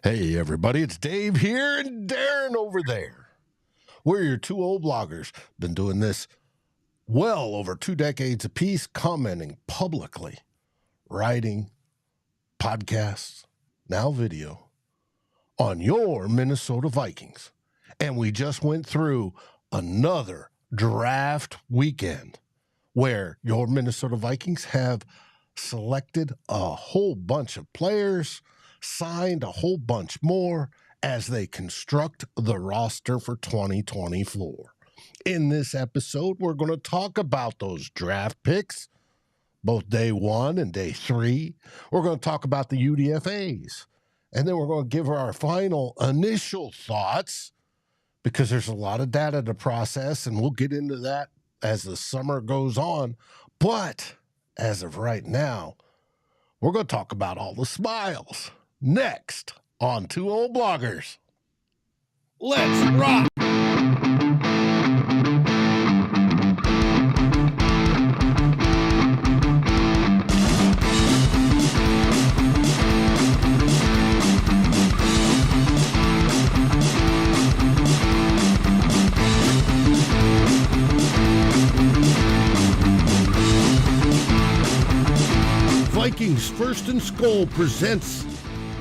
Hey, everybody, it's Dave here and Darren over there. We're your two old bloggers. Been doing this well over 2 decades apiece, commenting publicly, writing, podcasts, now video, on your Minnesota Vikings. And we just went through another draft weekend where your Minnesota Vikings have selected a whole bunch of players, signed a whole bunch more as they construct the roster for 2024. In this episode, we're going to talk about those draft picks, both day 1 and day 3. We're going to talk about the UDFAs, and then we're going to give our final initial thoughts because there's a lot of data to process, and we'll get into that as the summer goes on. But as of right now, we're going to talk about all the smiles. Next on Two Old Bloggers. Let's rock! Vikings First and SKOL presents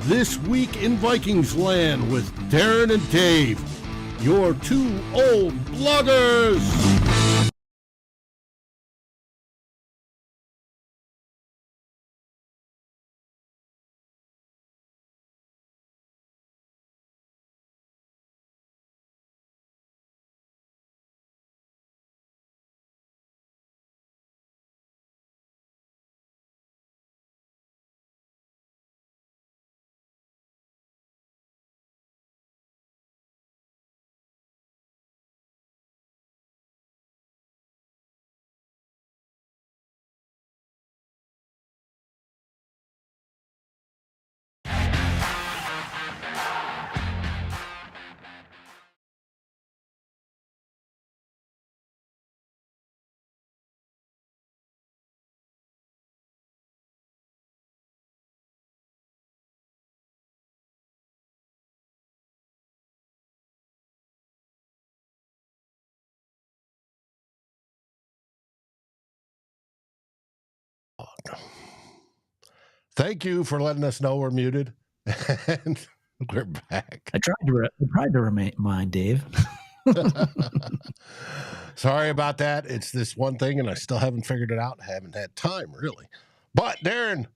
This Week in Vikings Land with Darren and Dave, your two old bloggers. Thank you for letting us know we're muted. And we're back. I tried to remind Dave. Sorry about that. It's this one thing, and I still haven't figured it out. I haven't had time, really. But, Darren,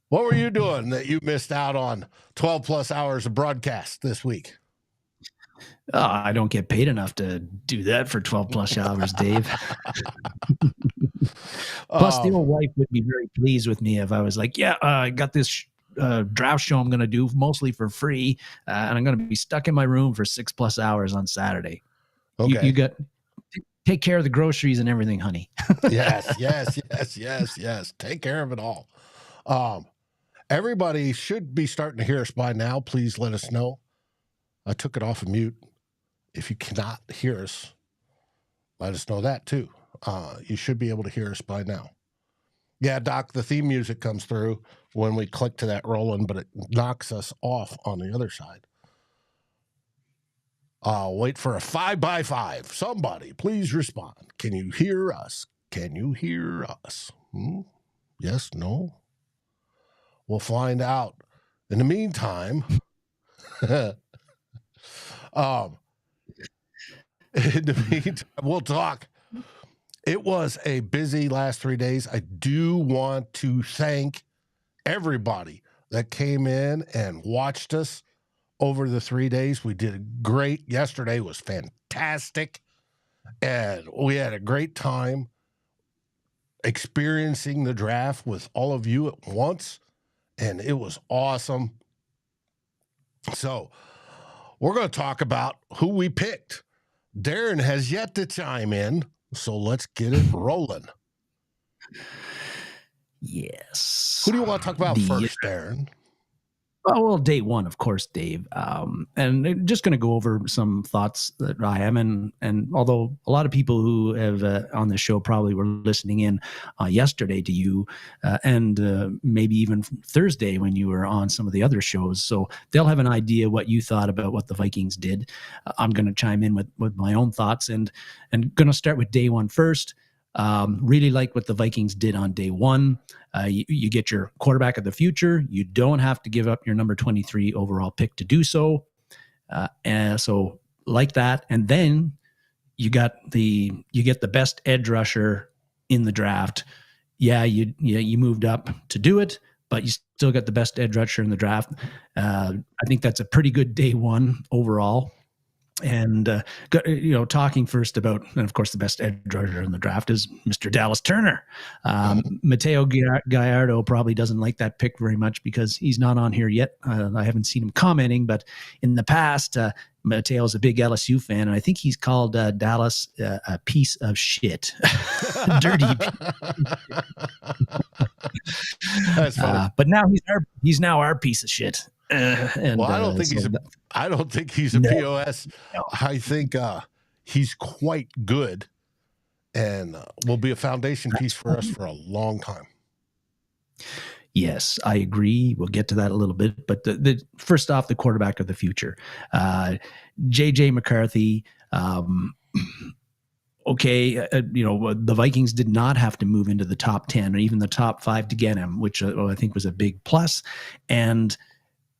what were you doing that you missed out on 12-plus hours of broadcast this week? I don't get paid enough to do that for 12-plus hours, Dave. Plus, the old wife would be very pleased with me if I was like, I got this draft show I'm going to do mostly for free, and I'm going to be stuck in my room for 6+ hours on Saturday. Okay. You got take care of the groceries and everything, honey. Yes. Take care of it all. Everybody should be starting to hear us by now. Please let us know. I took it off of mute. If you cannot hear us, let us know that too. You should be able to hear us by now. Yeah, Doc, the theme music comes through when we click to that rolling, but it knocks us off on the other side. I'll wait for a 5x5. Somebody, please respond. Can you hear us? Can you hear us? Yes, no? We'll find out. In the meantime, we'll talk. It was a busy last 3 days. I do want to thank everybody that came in and watched us over the 3 days. We did great. Yesterday was fantastic, and we had a great time experiencing the draft with all of you at once, and it was awesome. So we're going to talk about who we picked. Darren has yet to chime in, so let's get it rolling. Yes. Who do you want to talk about first, Darren? Oh, well, day one, of course, Dave. And just going to go over some thoughts that I am. And although a lot of people who have on the show probably were listening in yesterday to you and maybe even Thursday when you were on some of the other shows. So they'll have an idea what you thought about what the Vikings did. I'm going to chime in with my own thoughts and going to start with day one first. Really like what the Vikings did on day one. You get your quarterback of the future. You don't have to give up your number 23 overall pick to do so. And so like that. And then you get the best edge rusher in the draft. Yeah, you moved up to do it, but you still got the best edge rusher in the draft. I think that's a pretty good day one overall. And talking first about, and of course, the best edge rusher in the draft is Mr. Dallas Turner. Mateo Gallardo probably doesn't like that pick very much because he's not on here yet. I haven't seen him commenting, but in the past, Mateo's a big LSU fan, and I think he's called Dallas a piece of shit, dirty. That's funny. But now he's now our piece of shit. Well, I don't think he's a POS. No. I think he's quite good and will be a foundation piece for us for a long time. Yes, I agree. We'll get to that a little bit. But the first off, the quarterback of the future, JJ McCarthy. The Vikings did not have to move into the top 10 or even the top 5 to get him, which I think was a big plus. And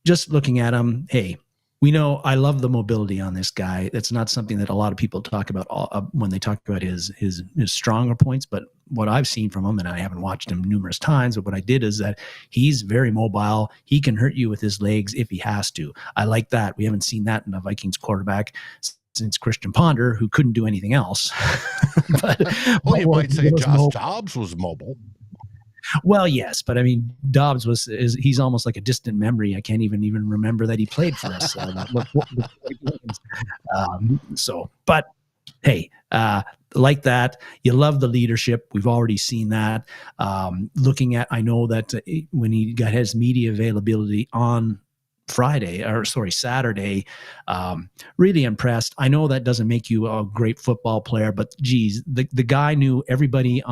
just looking at him, hey, we know I love the mobility on this guy. That's not something that a lot of people talk about when they talk about his stronger points. But what I've seen from him, and I haven't watched him numerous times, but what I did is that he's very mobile. He can hurt you with his legs if he has to. I like that. We haven't seen that in a Vikings quarterback since Christian Ponder, who couldn't do anything else. You might say Josh Dobbs was mobile. Well, yes, but I mean, Dobbs he's almost like a distant memory. I can't even remember that he played for us. But hey, like that, you love the leadership. We've already seen that. I know that when he got his media availability on Saturday, really impressed. I know that doesn't make you a great football player, but geez, the guy knew everybody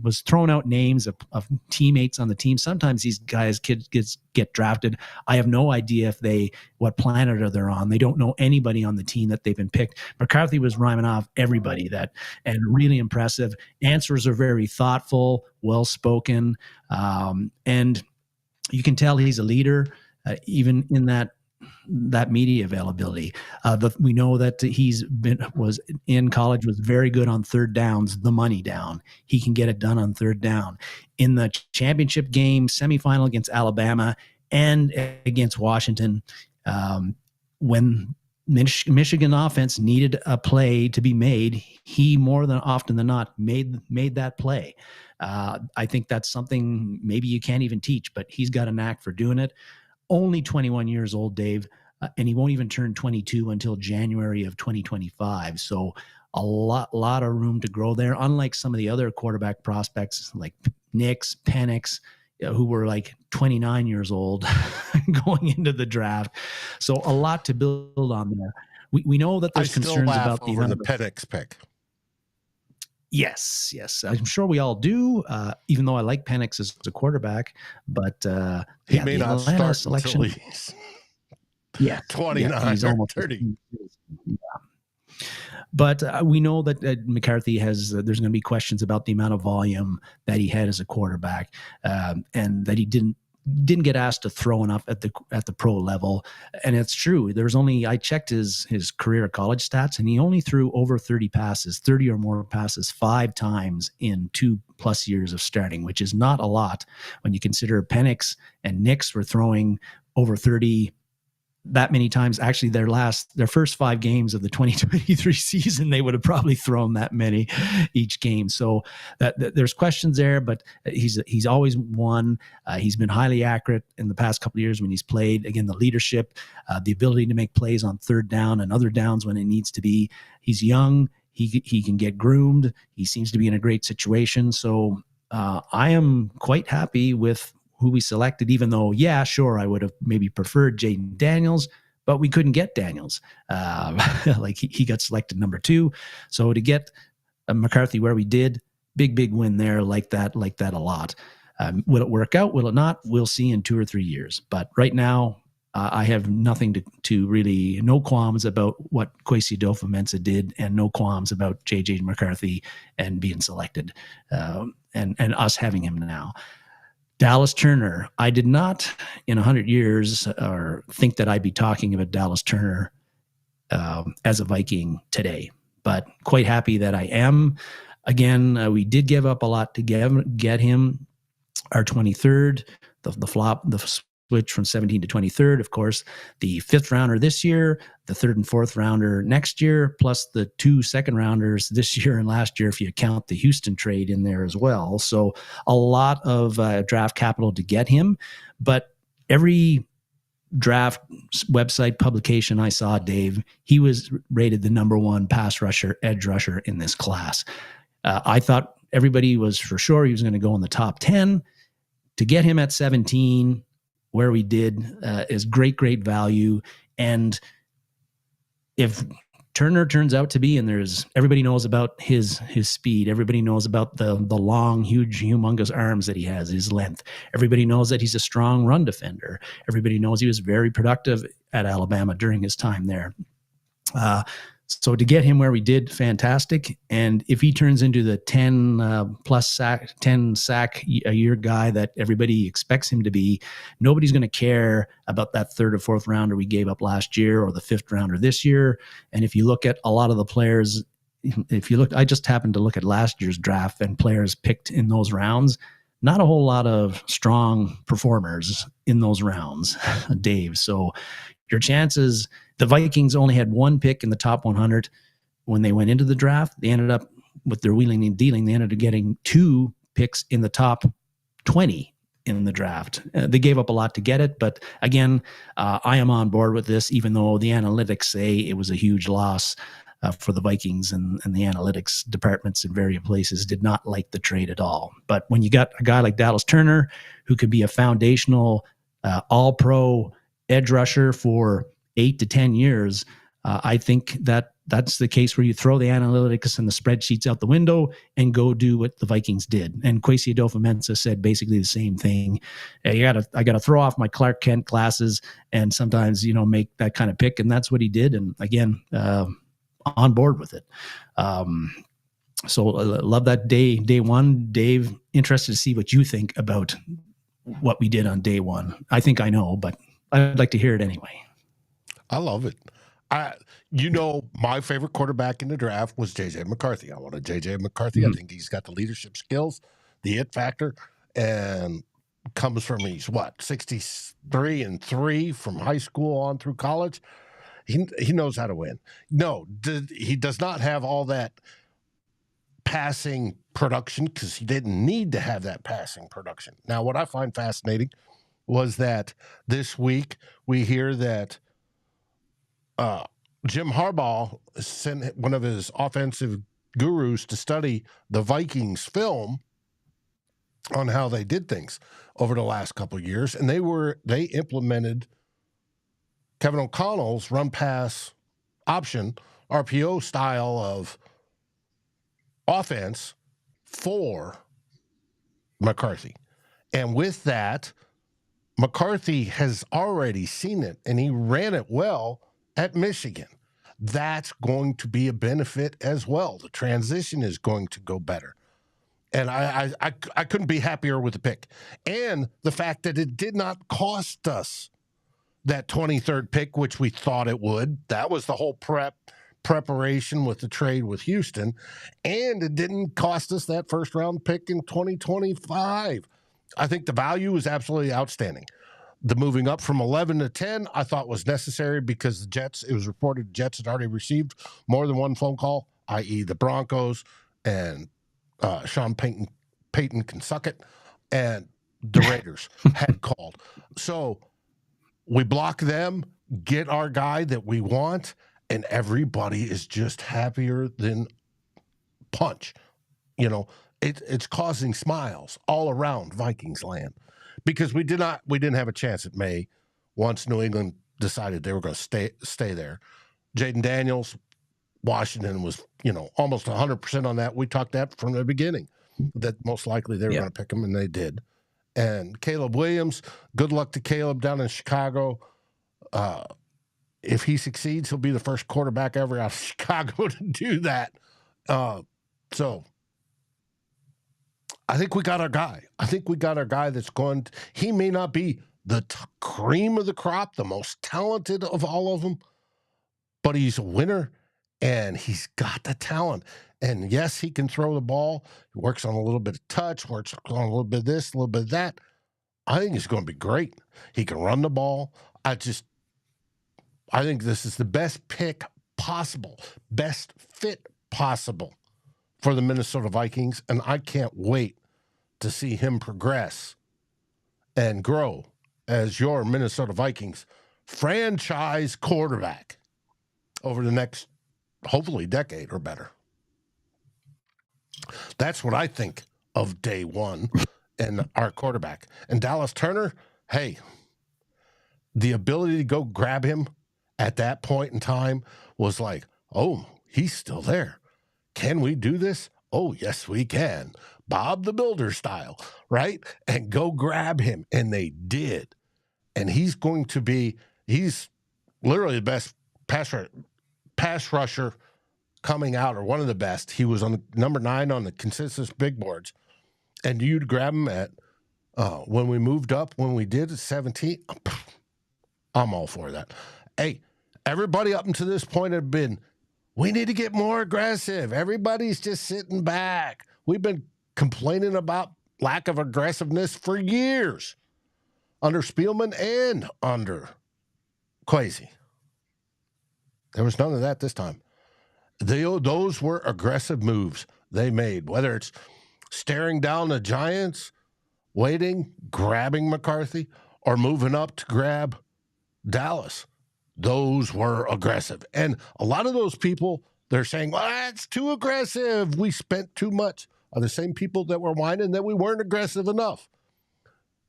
was throwing out names of teammates on the team. Sometimes these kids get drafted. I have no idea what planet they're on. They don't know anybody on the team that they've been picked. McCarthy was rhyming off everybody and really impressive. Answers are very thoughtful, well-spoken. And you can tell he's a leader. Even in that media availability, we know that was in college, was very good on third downs, the money down. He can get it done on third down. In the championship game, semifinal against Alabama and against Washington, when Michigan offense needed a play to be made, he more than often than not made that play. I think that's something maybe you can't even teach, but he's got a knack for doing it. Only 21 years old, Dave, and he won't even turn 22 until January of 2025. So a lot of room to grow there, unlike some of the other quarterback prospects like Nix, Penix, who were like 29 years old going into the draft. So a lot to build on there. We know that there's concerns about the Penix pick. Yes. I'm sure we all do, even though I like Penix as a quarterback. But he may not start selection. Until he's 29 he's almost 30. Yeah. But we know that McCarthy there's going to be questions about the amount of volume that he had as a quarterback, and that he didn't get asked to throw enough at the pro level. And it's true. I checked his career college stats, and he only threw over 30 or more passes 5 times in 2+ years of starting, which is not a lot when you consider Penix and Nix were throwing over 30 that many times. Actually, their first 5 games of the 2023 season, they would have probably thrown that many each game. So that there's questions there, but he's always won. He's been highly accurate in the past couple of years when he's played. Again, the leadership, the ability to make plays on third down and other downs when it needs to be. He's young. He can get groomed. He seems to be in a great situation. So I am quite happy with who we selected, even though, yeah, sure, I would have maybe preferred Jaden Daniels, but we couldn't get Daniels. Like he got selected number 2. So to get McCarthy where we did, big win there. Like that a lot. Will it work out? Will it not? We'll see in 2 or 3 years. But right now, I have nothing to really, no qualms about what Kwesi adofo-mensah did, and no qualms about JJ McCarthy and being selected, and us having him now. Dallas Turner, I did not in 100 years or think that I'd be talking about Dallas Turner as a Viking today, but quite happy that I am. Again, we did give up a lot to get him. Our 23rd, the switch from 17 to 23rd, of course, the 5th rounder this year, the 3rd and 4th rounder next year, plus the 2 second rounders this year and last year, if you count the Houston trade in there as well. So a lot of draft capital to get him, but every draft website publication I saw, Dave, he was rated the number 1 pass rusher, edge rusher in this class. I thought everybody was for sure he was going to go in the top 10. To get him at 17, where we did, is great value. And if Turner turns out to be, and everybody knows about his speed, everybody knows about the long, huge, humongous arms that he has, his length. Everybody knows that he's a strong run defender. Everybody knows he was very productive at Alabama during his time there. So to get him where we did, fantastic. And if he turns into the 10 sack a year guy that everybody expects him to be, nobody's going to care about that 3rd or 4th rounder we gave up last year or the 5th rounder this year. And if you look at a lot of the players, I just happened to look at last year's draft and players picked in those rounds, not a whole lot of strong performers in those rounds, Dave. So your chances, the Vikings only had 1 pick in the top 100 when they went into the draft. They ended up, with their wheeling and dealing, they ended up getting 2 picks in the top 20 in the draft. They gave up a lot to get it, but again, I am on board with this, even though the analytics say it was a huge loss for the Vikings, and the analytics departments in various places did not like the trade at all. But when you got a guy like Dallas Turner, who could be a foundational all-pro edge rusher for 8 to 10 years, I think that's the case where you throw the analytics and the spreadsheets out the window and go do what the Vikings did. And Kwesi adofo-mensah said basically the same thing. I got to throw off my Clark Kent glasses and sometimes, make that kind of pick. And that's what he did. And again, on board with it. So love that day one. Dave, interested to see what you think about what we did on day one. I think I know, but I'd like to hear it anyway. I love it. My favorite quarterback in the draft was JJ McCarthy. I wanted JJ McCarthy. Mm-hmm. I think he's got the leadership skills, the it factor, and comes from, he's 63-3 from high school on through college. He knows how to win. No, he does not have all that passing production because he didn't need to have that passing production. Now, what I find fascinating was that this week we hear that Jim Harbaugh sent one of his offensive gurus to study the Vikings film on how they did things over the last couple of years, and they implemented Kevin O'Connell's run pass option RPO style of offense for McCarthy. And with that, McCarthy has already seen it, and he ran it well at Michigan. That's going to be a benefit as well. The transition is going to go better. And I couldn't be happier with the pick. And the fact that it did not cost us that 23rd pick, which we thought it would. That was the whole preparation with the trade with Houston. And it didn't cost us that first round pick in 2025. I think the value is absolutely outstanding. The moving up from 11 to 10, I thought was necessary because the Jets, it was reported the Jets had already received more than one phone call, i.e. the Broncos and Sean Payton can suck it, and the Raiders had called. So we block them, get our guy that we want, and everybody is just happier than punch. It's causing smiles all around Vikings land because we didn't have a chance at May once New England decided they were going to stay there. Jaden Daniels, Washington was, almost 100% on that. We talked that from the beginning, that most likely they were going to pick him, and they did. And Caleb Williams, good luck to Caleb down in Chicago. If he succeeds, he'll be the first quarterback ever out of Chicago to do that. So I think we got our guy. That's going to, he may not be the cream of the crop, the most talented of all of them, but he's a winner, and he's got the talent. And yes, he can throw the ball. He works on a little bit of touch, works on a little bit of this, a little bit of that. I think he's going to be great. He can run the ball. I think this is the best pick possible, best fit possible for the Minnesota Vikings, and I can't wait to see him progress and grow as your Minnesota Vikings franchise quarterback over the next, hopefully, decade or better. That's what I think of day one and our quarterback. And Dallas Turner, hey, the ability to go grab him at that point in time was like, oh, he's still there. Can we do this? Oh, yes, we can. Bob the Builder style, right? And go grab him. And they did. And he's literally the best pass rusher coming out, or one of the best. He was on the number 9 on the consensus big boards. And you'd grab him at, when we moved up, when we did at 17, I'm all for that. Hey, everybody up until this point had been, we need to get more aggressive. Everybody's just sitting back. We've been complaining about lack of aggressiveness for years under Spielman and under Kwesi. There was none of that this time. Those were aggressive moves they made, whether it's staring down the Giants, waiting, grabbing McCarthy, or moving up to grab Dallas. Those were aggressive. And a lot of those people, they're saying, well, that's too aggressive. We spent too much. Are the same people that were whining that we weren't aggressive enough.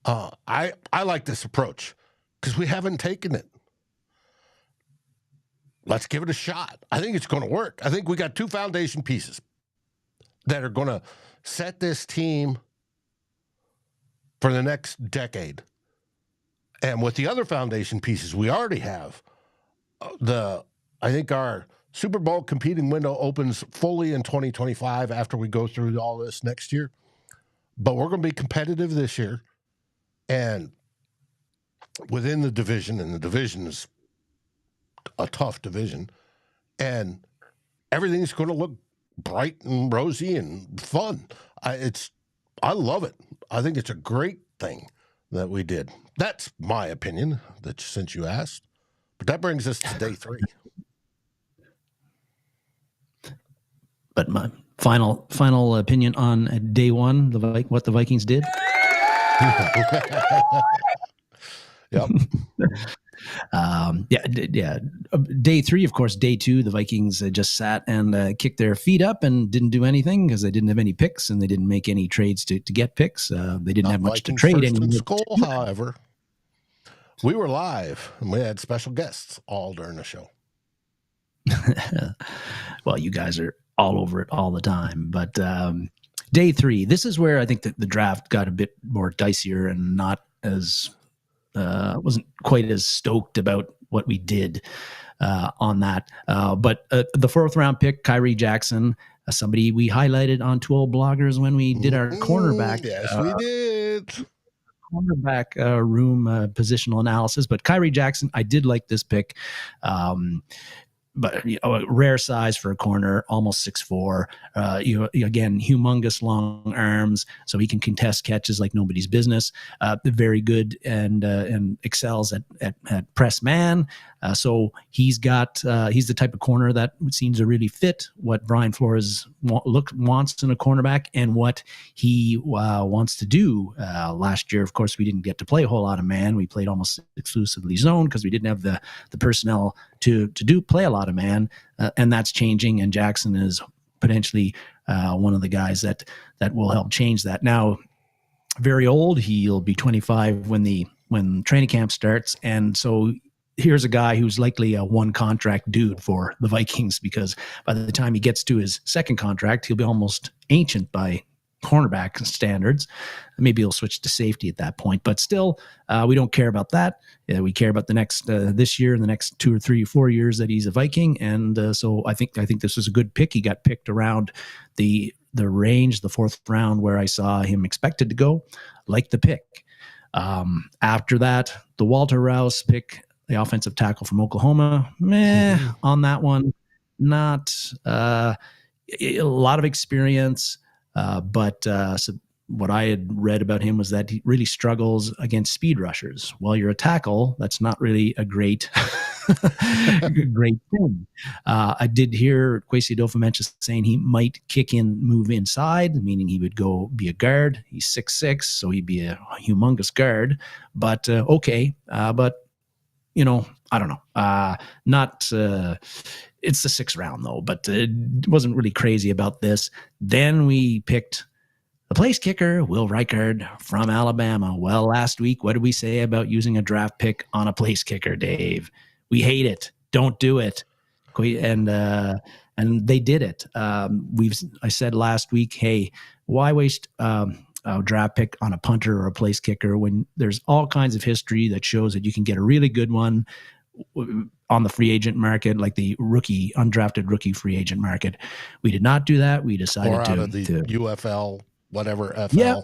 I like this approach because we haven't taken it. Let's give it a shot. I think it's going to work. I think we got 2 foundation pieces that are going to set this team for the next decade. And with the other foundation pieces we already have, I think our Super Bowl competing window opens fully in 2025 after we go through all this next year. But we're going to be competitive this year. And within the division, and the division is a tough division, and everything's going to look bright and rosy and fun. I love it. I think it's a great thing that we did. That's my opinion, since you asked. But that brings us to day 3. But my final opinion on day 1, what the Vikings did. Yep. Day 3, of course. Day 2, the Vikings just sat and kicked their feet up and didn't do anything because they didn't have any picks and they didn't make any trades to get picks. They didn't have much Vikings to trade. First and SKOL, however, we were live and we had special guests all during the show. Well, you guys are all over it all the time. But day 3, this is where I think that the draft got a bit more dicier and not as wasn't quite as stoked about what we did on that. But the 4th round pick, Khyree Jackson, somebody we highlighted on 2 Old Bloggers when we did our cornerback. Yes, we did. Cornerback room positional analysis. But Khyree Jackson, I did like this pick. But a rare size for a corner, almost 6'4". Again, humongous long arms, so he can contest catches like nobody's business. Very good and excels at press man. So he's the type of corner that seems to really fit what Brian Flores wants in a cornerback and what he wants to do. Last year, of course, we didn't get to play a whole lot of man. We played almost exclusively zone because we didn't have the personnel to play a lot of man, and that's changing. And Jackson is potentially one of the guys that will help change that. Now, very old. He'll be 25 when training camp starts, and so here's a guy who's likely a one contract dude for the Vikings, because by the time he gets to his second contract, he'll be almost ancient by cornerback standards. Maybe he'll switch to safety at that point, but still, we don't care about that. We care about the next this year and the next 2 or 3 or 4 years that he's a Viking, and so I think this was a good pick. He got picked around the range, the 4th round, where I saw him expected to go. Like the pick. After that, the Walter Rouse pick, the offensive tackle from Oklahoma, on that one, not a lot of experience, but so what I had read about him was that he really struggles against speed rushers. Well, you're a tackle. That's not really a great great thing. I did hear Kwesi Adofo-Mensah saying he might kick in, move inside, meaning he would go be a guard. He's 6'6", so he'd be a humongous guard. But okay, but I don't know. Not. It's the 6th round though, but it wasn't really crazy about this. Then we picked the place kicker, Will Reichard from Alabama. Well, last week, what did we say about using a draft pick on a place kicker, Dave? We hate it. Don't do it. And they did it. I said last week, hey, why waste a draft pick on a punter or a place kicker when there's all kinds of history that shows that you can get a really good one on the free agent market, like the undrafted rookie free agent market. We did not do that. We decided out of the UFL, whatever FL. Yeah.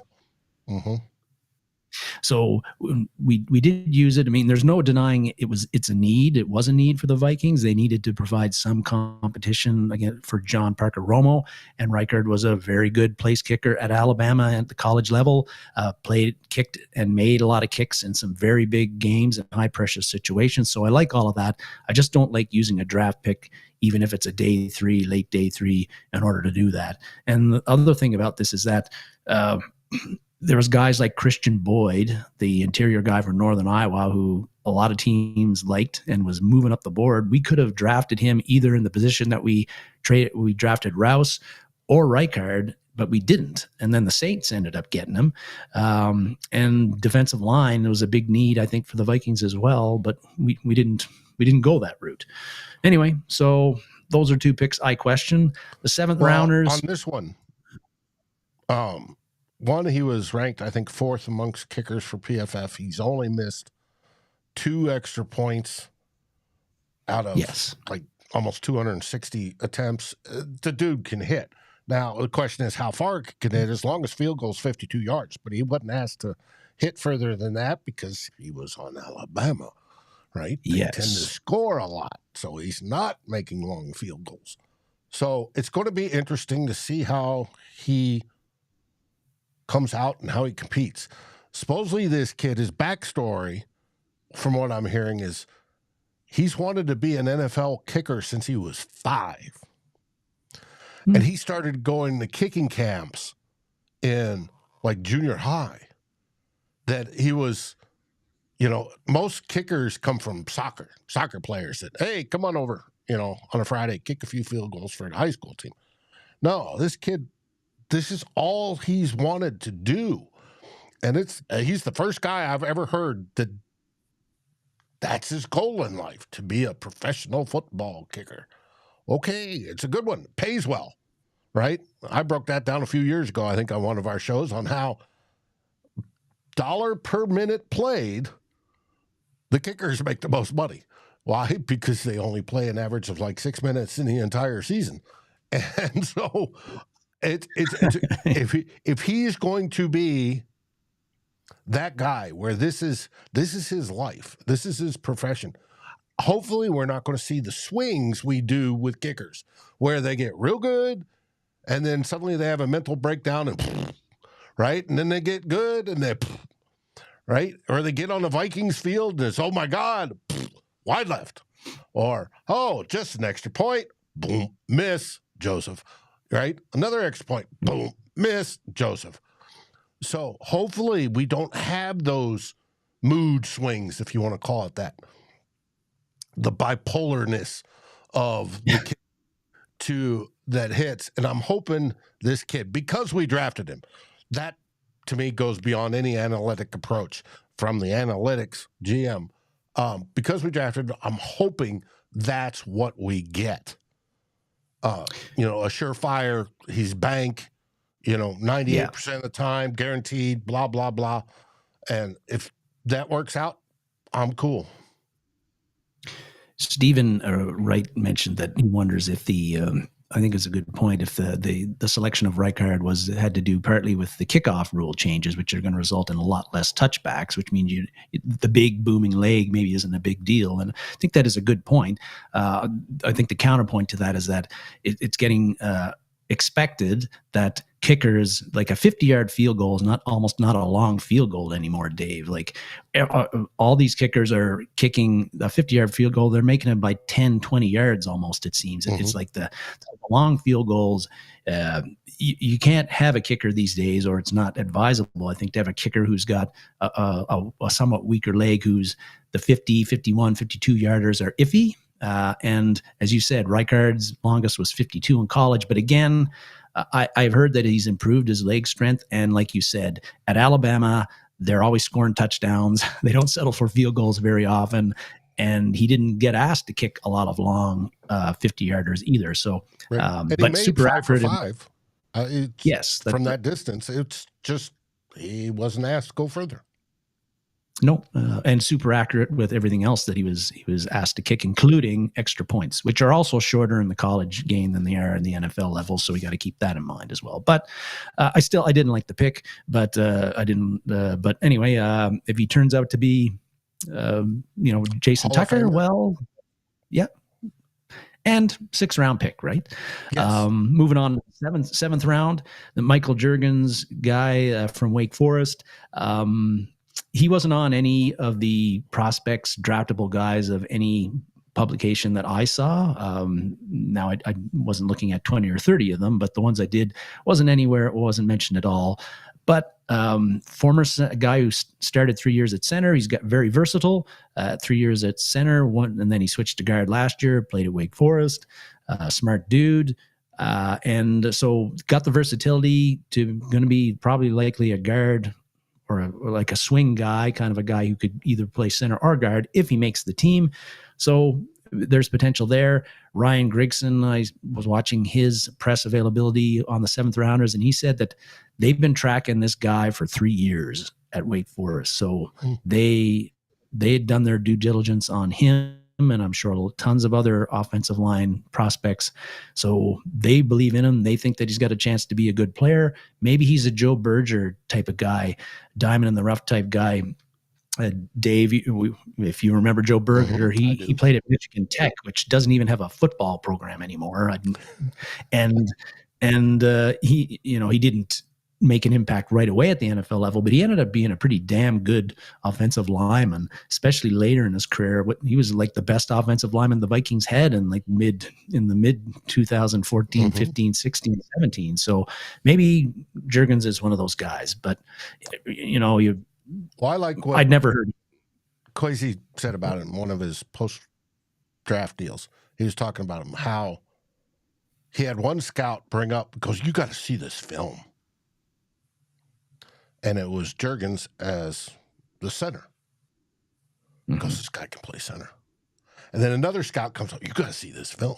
Mm-hmm. So we did use it. I mean, there's no denying it's a need. It was a need for the Vikings. They needed to provide some competition again for John Parker Romo, and Reichard was a very good place kicker at Alabama at the college level. Kicked and made a lot of kicks in some very big games and high pressure situations. So I like all of that. I just don't like using a draft pick, even if it's a late day three, in order to do that. And the other thing about this is that there was guys like Christian Boyd, the interior guy from Northern Iowa, who a lot of teams liked and was moving up the board. We could have drafted him either in the position that we drafted Rouse or Reichard, but we didn't. And then the Saints ended up getting him. And defensive line was a big need, I think, for the Vikings as well, but we didn't go that route. Anyway, so those are 2 picks I question. The 7th rounders. On this one, one, he was ranked, I think, 4th amongst kickers for PFF. He's only missed 2 extra points out of like almost 260 attempts. The dude can hit. Now, the question is how far he can hit, as long as field goal is 52 yards. But he wasn't asked to hit further than that because he was on Alabama, right? They tend to score a lot, so he's not making long field goals. So it's going to be interesting to see how he comes out and how he competes. Supposedly this kid, his backstory, from what I'm hearing, is he's wanted to be an NFL kicker since he was 5. And he started going to kicking camps in like junior high. That he was, most kickers come from soccer players that, hey, come on over, on a Friday, kick a few field goals for a high school team. No, this kid, this is all he's wanted to do. And he's the first guy I've ever heard that's his goal in life, to be a professional football kicker. Okay, it's a good one. Pays well, right? I broke that down a few years ago, I think, on one of our shows on how $ per minute played, the kickers make the most money. Why? Because they only play an average of like 6 minutes in the entire season. And so if he's going to be that guy where this is his life, this is his profession, hopefully we're not going to see the swings we do with kickers where they get real good and then suddenly they have a mental breakdown and right, and then they get good and they right, or they get on the Vikings field and it's, oh my God, wide left, or just an extra point, boom, miss, Joseph. Right? Another extra point. Boom. Miss, Joseph. So hopefully we don't have those mood swings, if you want to call it that. The bipolarness of the kid that hits. And I'm hoping this kid, because we drafted him, that to me goes beyond any analytic approach from the analytics GM. Because we drafted, I'm hoping that's what we get. A surefire, he's bank, 98% of the time, guaranteed, blah, blah, blah. And if that works out, I'm cool. Stephen Wright mentioned that he wonders if I think it's a good point, if the selection of Reichard had to do partly with the kickoff rule changes, which are going to result in a lot less touchbacks, which means the big booming leg maybe isn't a big deal. And I think that is a good point. I think the counterpoint to that is that it's getting expected that kickers, like a 50-yard field goal is almost not a long field goal anymore, Dave. Like all these kickers are kicking a 50-yard field goal. They're making it by 10, 20 yards almost, it seems. Mm-hmm. It's like the long field goals. You can't have a kicker these days, or it's not advisable, I think, to have a kicker who's got a somewhat weaker leg, who's the 50, 51, 52 yarders are iffy. And as you said, Reichard's longest was 52 in college. But again, I've heard that he's improved his leg strength. And like you said, at Alabama, they're always scoring touchdowns. They don't settle for field goals very often. And he didn't get asked to kick a lot of long 50-yarders either. So, right. but super accurate. 5 for 5. Yes. From that distance, it's just he wasn't asked to go further. No, and super accurate with everything else that he was asked to kick, including extra points, which are also shorter in the college game than they are in the NFL level. So we got to keep that in mind as well. But I didn't like the pick, but I didn't. But anyway, if he turns out to be, Jason Tucker, well, yeah. And 6th round pick, right? Yes. Moving on, seventh round, the Michael Jurgens guy from Wake Forest. He wasn't on any of the prospects, draftable guys of any publication that I saw. Now I wasn't looking at 20 or 30 of them, but the ones I did wasn't anywhere. It wasn't mentioned at all. But former guy who started 3 years at center. He's got very versatile. 3 years at center, and then he switched to guard last year. Played at Wake Forest. Smart dude. And so got the versatility to going to be probably likely a guard or like a swing guy, kind of a guy who could either play center or guard if he makes the team. So there's potential there. Ryan Grigson, I was watching his press availability on the 7th rounders, and he said that they've been tracking this guy for 3 years at Wake Forest. So they had done their due diligence on him, and I'm sure tons of other offensive line prospects. So they believe in him. They think that he's got a chance to be a good player. Maybe he's a Joe Berger type of guy, diamond in the rough type guy. Dave, if you remember Joe Berger, he played at Michigan Tech, which doesn't even have a football program anymore. And he didn't make an impact right away at the NFL level, but he ended up being a pretty damn good offensive lineman, especially later in his career. He was like the best offensive lineman the Vikings had in the mid 2014, 15, 16, 17. So maybe Jurgens is one of those guys, but I like what I'd never heard Kwesi said about it in one of his post-draft deals. He was talking about him, how he had one scout bring up, because you got to see this film. And it was Jurgens as the center, because this guy can play center. And then another scout comes up, you got to see this film.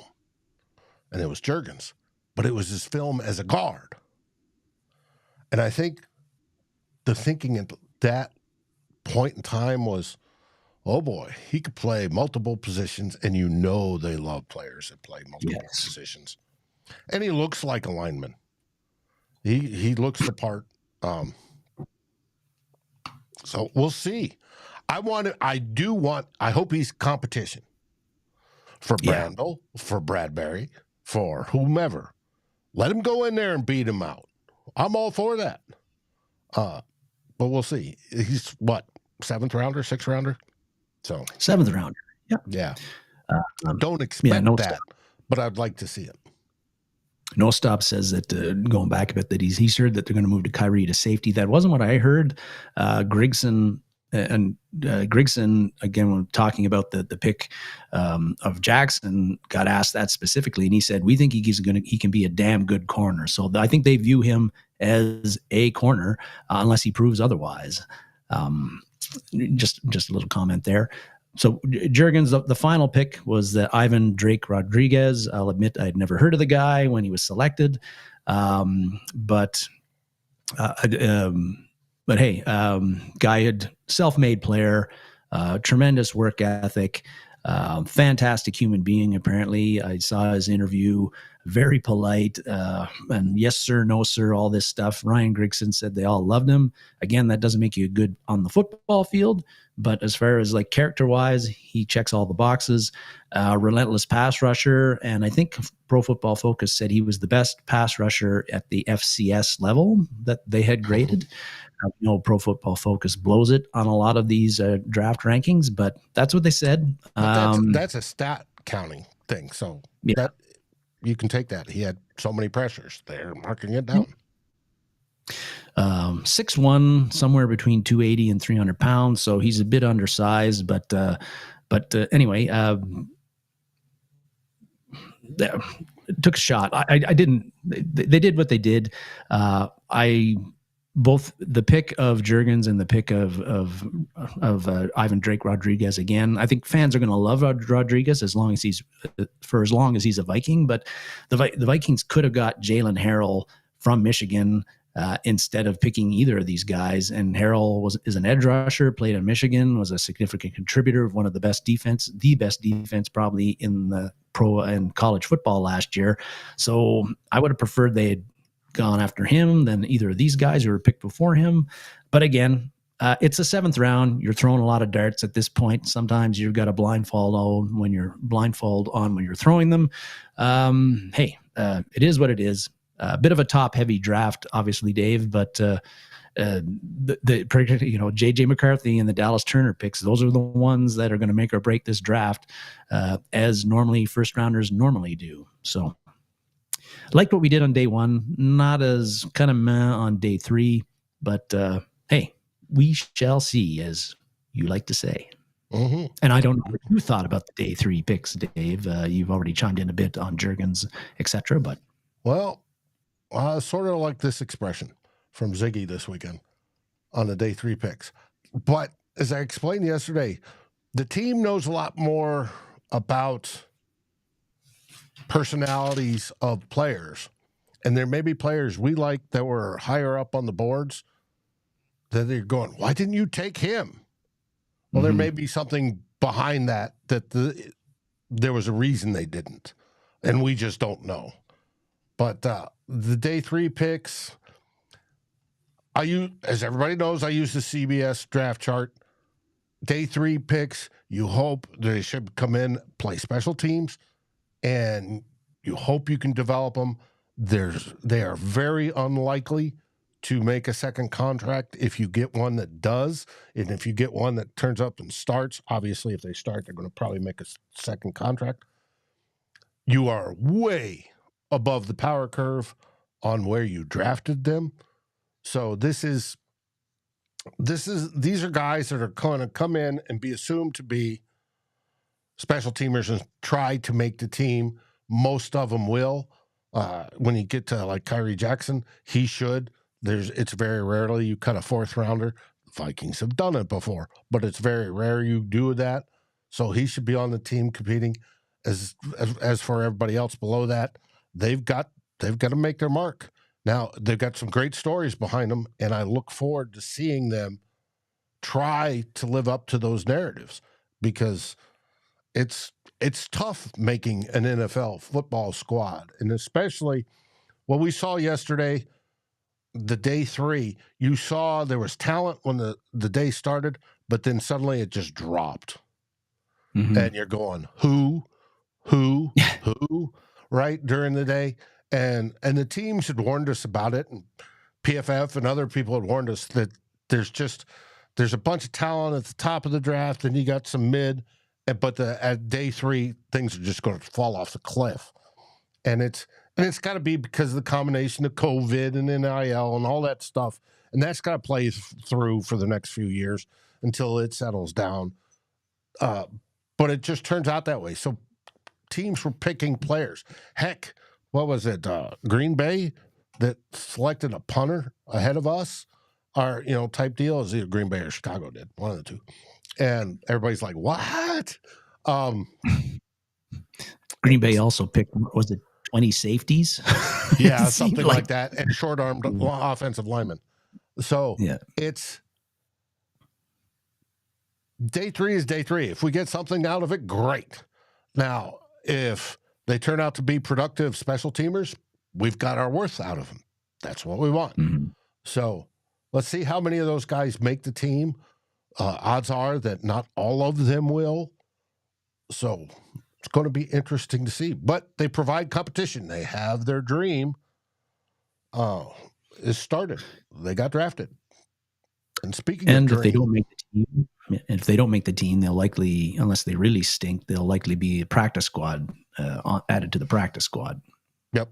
And it was Jurgens, but it was his film as a guard. And I think the thinking at that point in time was, oh boy, he could play multiple positions, and they love players that play multiple positions. And he looks like a lineman. He looks the part. So we'll see. I hope he's competition for Brandel, for Bradbury, for whomever. Let him go in there and beat him out. I'm all for that. But we'll see. He's what, 7th rounder, 6th rounder? So 7th rounder. Yeah. Don't expect that, but I'd like to see it. No Stop says that, going back a bit, that he's heard that they're going to move to Khyree to safety. That wasn't what I heard. Grigson Grigson, again, when talking about the pick of Jackson, got asked that specifically, and he said, "We think he can be a damn good corner." So I think they view him as a corner unless he proves otherwise. Just a little comment there. So Jurgens, the final pick was the Ivan Drake Rodriguez. I'll admit I'd never heard of the guy when he was selected, but hey, guy had self-made player, tremendous work ethic, fantastic human being. Apparently, I saw his interview. Very polite, and yes sir, no sir, all this stuff. Ryan Grigson said they all loved him. Again, that doesn't make you good on the football field, but as far as like character-wise, he checks all the boxes. Relentless pass rusher, and I think Pro Football Focus said he was the best pass rusher at the FCS level that they had graded. Pro Football Focus blows it on a lot of these draft rankings, but that's what they said. But that's a stat counting thing, so yeah. That you can take that. He had so many pressures. They're marking it down. 6'1", somewhere between 280 and 300 pounds. So he's a bit undersized, but anyway, took a shot. I didn't. They did what they did. Both the pick of Jurgens and the pick of Ivan Drake Rodriguez. Again, I think fans are going to love Rodriguez as long as he's a Viking. But the Vikings could have got Jalen Harrell from Michigan instead of picking either of these guys. And Harrell is an edge rusher, played in Michigan, was a significant contributor of one of the best defense probably in the pro and college football last year. So I would have preferred they had gone after him than either of these guys who were picked before him. But again, it's a 7th round. You're throwing a lot of darts at this point. Sometimes you've got a blindfold on when you're throwing them. Hey, it is what it is. A bit of a top-heavy draft, obviously, Dave, but JJ McCarthy and the Dallas Turner picks, those are the ones that are going to make or break this draft, as normally first-rounders normally do. So liked what we did on day 1, not as kind of meh on day 3, but hey, we shall see, as you like to say. Mm-hmm. And I don't know what you thought about the day 3 picks, Dave. You've already chimed in a bit on Jurgens, etc. But well, sort of like this expression from Ziggy this weekend on the day 3 picks. But as I explained yesterday, the team knows a lot more about personalities of players, and there may be players we like that were higher up on the boards that they're going, why didn't you take him? Well, there may be something behind that there was a reason they didn't, and we just don't know. But the day 3 picks, as everybody knows, I use the CBS draft chart. Day 3 picks, you hope they should come in, play special teams, and you hope you can develop them. They are very unlikely to make a second contract if you get one that does. And if you get one that turns up and starts, obviously if they start, they're going to probably make a second contract. You are way above the power curve on where you drafted them. So these are guys that are going to come in and be assumed to be special teamers and try to make the team. Most of them will. When you get to like Khyree Jackson, he should. It's very rarely you cut a 4th rounder. The Vikings have done it before, but it's very rare you do that. So he should be on the team competing. As for everybody else below that, they've got to make their mark. Now they've got some great stories behind them, and I look forward to seeing them try to live up to those narratives, because it's tough making an NFL football squad, and especially what we saw yesterday, the day 3, you saw there was talent when the day started, but then suddenly it just dropped. Mm-hmm. And you're going, who, right, during the day. And the teams had warned us about it, and PFF and other people had warned us that there's a bunch of talent at the top of the draft, and you got some mid, but at day 3, things are just going to fall off the cliff. And it's got to be because of the combination of COVID and NIL and all that stuff. And that's got to play through for the next few years. until it settles down. But it just turns out that way. So teams were picking players. Heck, what was it? Green Bay that selected a punter ahead of us, or type deal. Is either Green Bay or Chicago did, one of the two. And everybody's like, "What?" Green Bay also picked, was it 20 safeties? Yeah, something like that, and short-armed offensive linemen. So it's day 3 is day 3. If we get something out of it, great. Now, if they turn out to be productive special teamers, we've got our worth out of them. That's what we want. Mm-hmm. So let's see how many of those guys make the team. Odds are that not all of them will. So it's going to be interesting to see. But they provide competition. They have their dream is started. They got drafted. And speaking of dream, if they don't make the team, they'll likely, unless they really stink, they'll likely be a practice squad, added to the practice squad. Yep.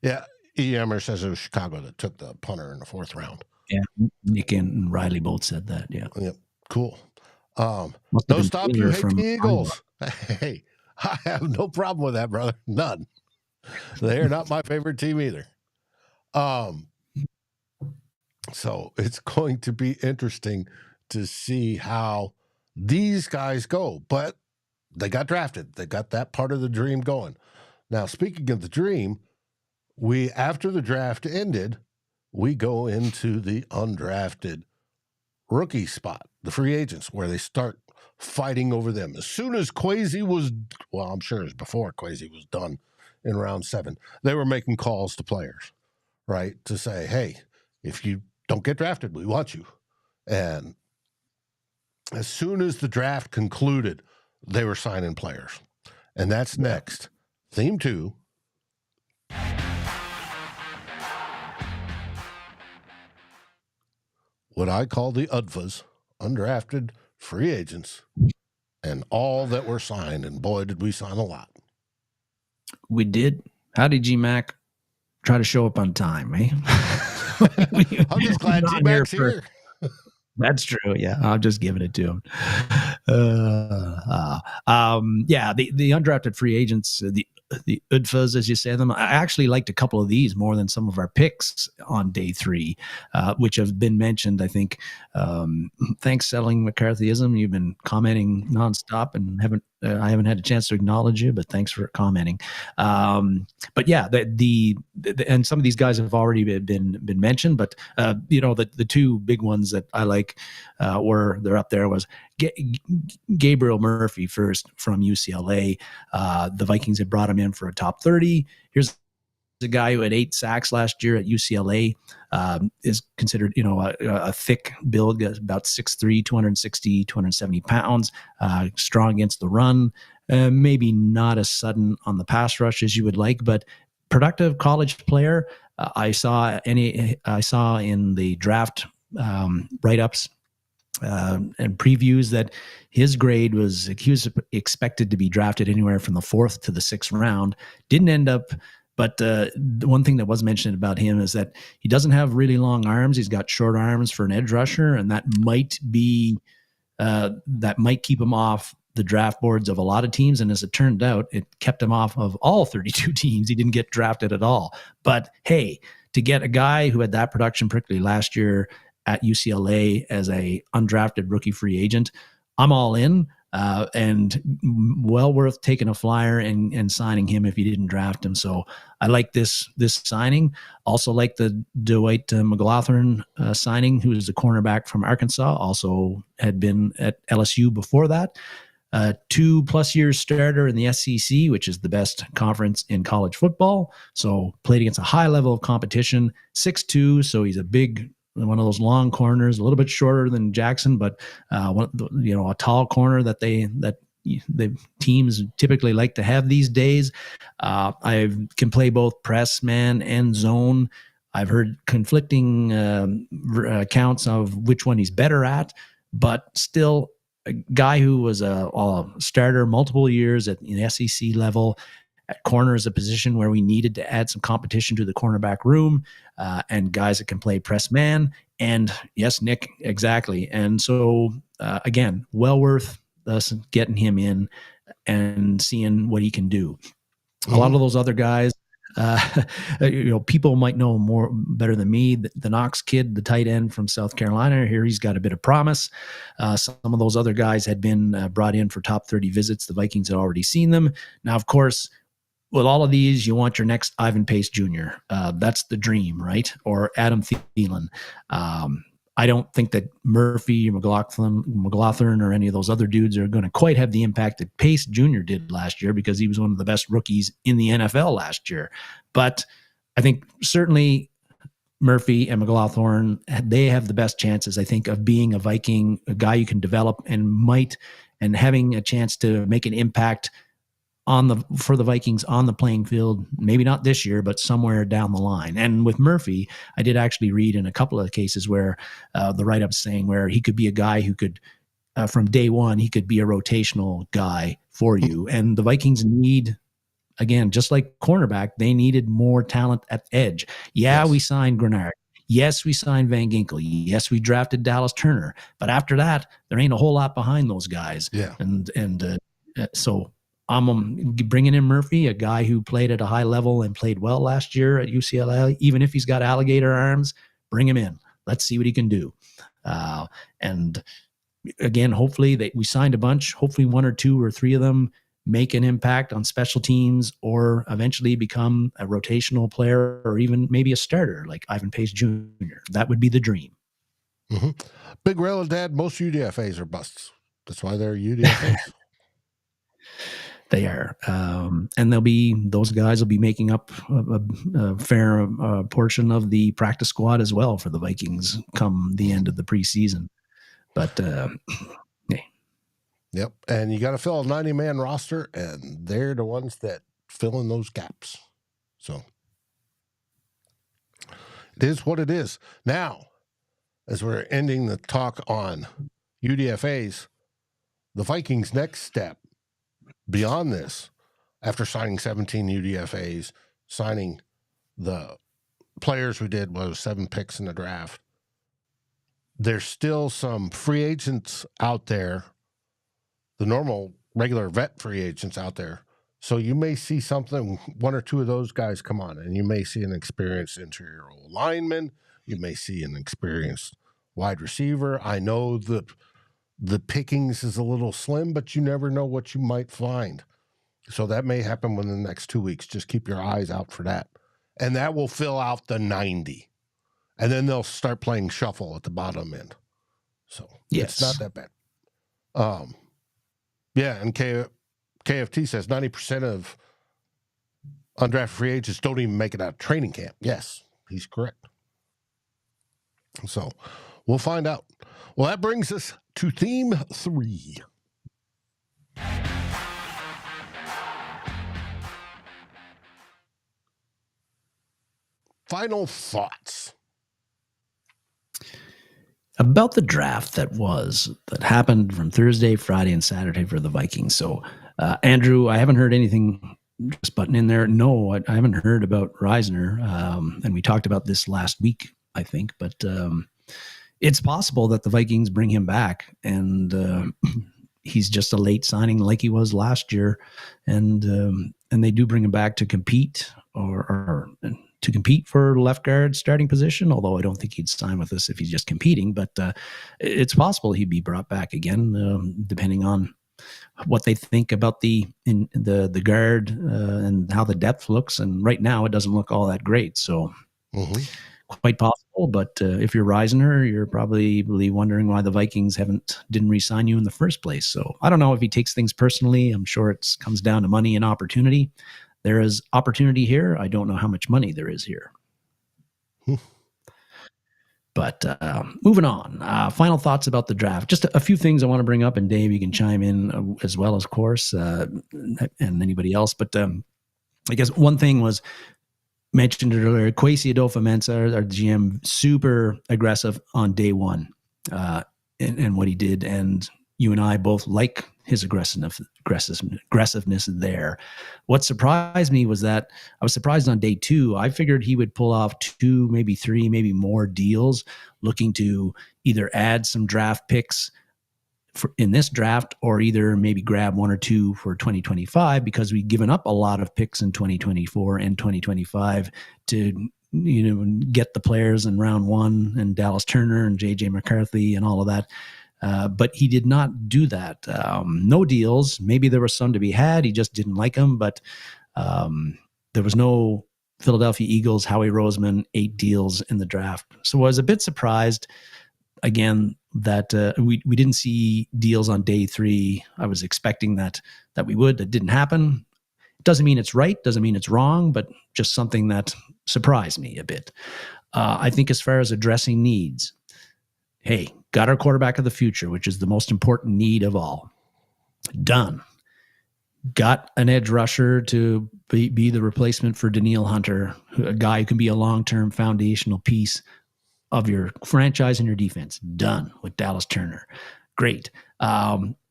Yeah. Emmer says it was Chicago that took the punter in the 4th round. Yeah. Nick and Riley both said that. Yeah. Yep. Cool. Don't stop you hate the Eagles. Hey, I have no problem with that, brother. None. They're not my favorite team either. So it's going to be interesting to see how these guys go. But they got drafted. They got that part of the dream going. Now, speaking of the dream, after the draft ended, we go into the undrafted rookie spot, the free agents, where they start fighting over them. As soon as Kwesi was, well, I'm sure it was before Kwesi was done in round 7, they were making calls to players, right, to say, hey, if you don't get drafted, we want you. And as soon as the draft concluded, they were signing players. And that's next. Theme 2. What I call the UDFAs, undrafted free agents, and all that were signed. And boy, did we sign a lot. We did. How did G-Mac try to show up on time, eh? I'm just glad G-Mac's here. That's true. Yeah, I'm just giving it to him. The undrafted free agents, the UDFAs, as you say them. I actually liked a couple of these more than some of our picks on day 3, which have been mentioned. I think, thanks, Settling McCarthyism. You've been commenting nonstop, and I haven't had a chance to acknowledge you, but thanks for commenting. But yeah, and some of these guys have already been mentioned, but the 2 big ones that I like they're up there was Gabriel Murphy first from UCLA. The Vikings had brought him in for a top 30. Here's a guy who had 8 sacks last year at UCLA, is considered, a thick build, about 6'3", 260, 270 pounds, strong against the run, maybe not as sudden on the pass rush as you would like, but productive college player. I saw in the draft write-ups and previews that his grade was, he was expected to be drafted anywhere from the 4th to the 6th round. Didn't end up. But the one thing that was mentioned about him is that he doesn't have really long arms. He's got short arms for an edge rusher, and that might keep him off the draft boards of a lot of teams. And as it turned out, it kept him off of all 32 teams. He didn't get drafted at all. But hey, to get a guy who had that production, particularly last year at UCLA as a undrafted rookie free agent, I'm all in. And well worth taking a flyer and signing him if you didn't draft him. So I like this signing. Also like the Dwight McGlothern signing, who is the cornerback from Arkansas, also had been at LSU before that. 2+ years starter in the SEC, which is the best conference in college football. So played against a high level of competition, 6'2", so he's a big, one of those long corners, a little bit shorter than Jackson, but a tall corner that the teams typically like to have these days. I can play both press, man, and zone. I've heard conflicting accounts of which one he's better at, but still, a guy who was a starter multiple years at the SEC level, At corner is a position where we needed to add some competition to the cornerback room, and guys that can play press man. And yes, Nick, exactly. And so, again, well worth us getting him in and seeing what he can do. A lot of those other guys, people might know more better than me. The Knox kid, the tight end from South Carolina, here he's got a bit of promise. Some of those other guys had been brought in for top 30 visits. The Vikings had already seen them. Now, of course, with all of these, you want your next Ivan Pace Jr. That's the dream, right? Or Adam Thielen. I don't think that Murphy or McGlothern or any of those other dudes are going to quite have the impact that Pace Jr. did last year, because he was one of the best rookies in the NFL last year. But I think certainly Murphy and McGlothern, they have the best chances, I think, of being a Viking, a guy you can develop and having a chance to make an impact for the Vikings on the playing field, maybe not this year, but somewhere down the line. And with Murphy, I did actually read in a couple of cases where the write-up's saying where he could be a guy who could, from day one, he could be a rotational guy for you. And the Vikings need, again, just like cornerback, they needed more talent at edge. Yes. We signed Grenard. Yes, we signed Van Ginkel. Yes, we drafted Dallas Turner. But after that, there ain't a whole lot behind those guys. Yeah. So I'm bringing in Murphy, a guy who played at a high level and played well last year at UCLA. Even if he's got alligator arms, bring him in. Let's see what he can do. And again, hopefully we signed a bunch. Hopefully 1 or 2 or 3 of them make an impact on special teams or eventually become a rotational player or even maybe a starter like Ivan Pace Jr. That would be the dream. Mm-hmm. Big Rail and Dad, most UDFAs are busts. That's why they're UDFAs. They are. And those guys will be making up a fair portion of the practice squad as well for the Vikings come the end of the preseason. But, hey. Yep. And you got to fill a 90-man roster, and they're the ones that fill in those gaps. So it is what it is. Now, as we're ending the talk on UDFAs, the Vikings' next step beyond this, after signing 17 UDFAs, signing the players we did was 7 picks in the draft, there's still some free agents out there, the normal regular vet free agents out there. So you may see something, 1 or 2 of those guys come on, and you may see an experienced interior lineman. You may see an experienced wide receiver. I know the pickings is a little slim, but you never know what you might find. So that may happen within the next 2 weeks. Just keep your eyes out for that. And that will fill out the 90. And then they'll start playing shuffle at the bottom end. So It's not that bad. And KFT says 90% of undrafted free agents don't even make it out of training camp. Yes, he's correct. So we'll find out. Well, that brings us to theme 3. Final thoughts about the draft that happened from Thursday, Friday, and Saturday for the Vikings. So, Andrew, I haven't heard anything just button in there. No, I haven't heard about Reisner. And we talked about this last week, I think, but it's possible that the Vikings bring him back and he's just a late signing like he was last year. And they do bring him back to compete or to compete for left guard starting position, although I don't think he'd sign with us if he's just competing, but it's possible he'd be brought back again, depending on what they think about the guard and how the depth looks. And right now it doesn't look all that great. So quite possible, but if you're Reisner, you're probably wondering why the Vikings didn't re-sign you in the first place. So I don't know if he takes things personally. I'm sure it comes down to money and opportunity. There is opportunity here. I don't know how much money there is here. But moving on, final thoughts about the draft. Just a few things I want to bring up, and Dave, you can chime in as well, of course, and anybody else. But I guess one thing was mentioned earlier, Kwesi Adofo-Mensah, our GM, super aggressive on day one and what he did. And you and I both like his aggressiveness there. What surprised me was that I was surprised on day 2. I figured he would pull off 2, maybe 3, maybe more deals, looking to either add some draft picks in this draft, or either maybe grab 1 or 2 for 2025, because we've given up a lot of picks in 2024 and 2025 to get the players in round 1 and Dallas Turner and JJ McCarthy and all of that. But he did not do that. No deals. Maybe there was some to be had. He just didn't like them. But there was no Philadelphia Eagles, Howie Roseman, 8 deals in the draft. So I was a bit surprised, again, that we didn't see deals on day 3. I was expecting that we would. That didn't happen. Doesn't mean it's right. Doesn't mean it's wrong. But just something that surprised me a bit. I think as far as addressing needs, hey, got our quarterback of the future, which is the most important need of all. Done. Got an edge rusher to be the replacement for Danielle Hunter, a guy who can be a long-term foundational piece of your franchise and your defense. Done with Dallas Turner. Great.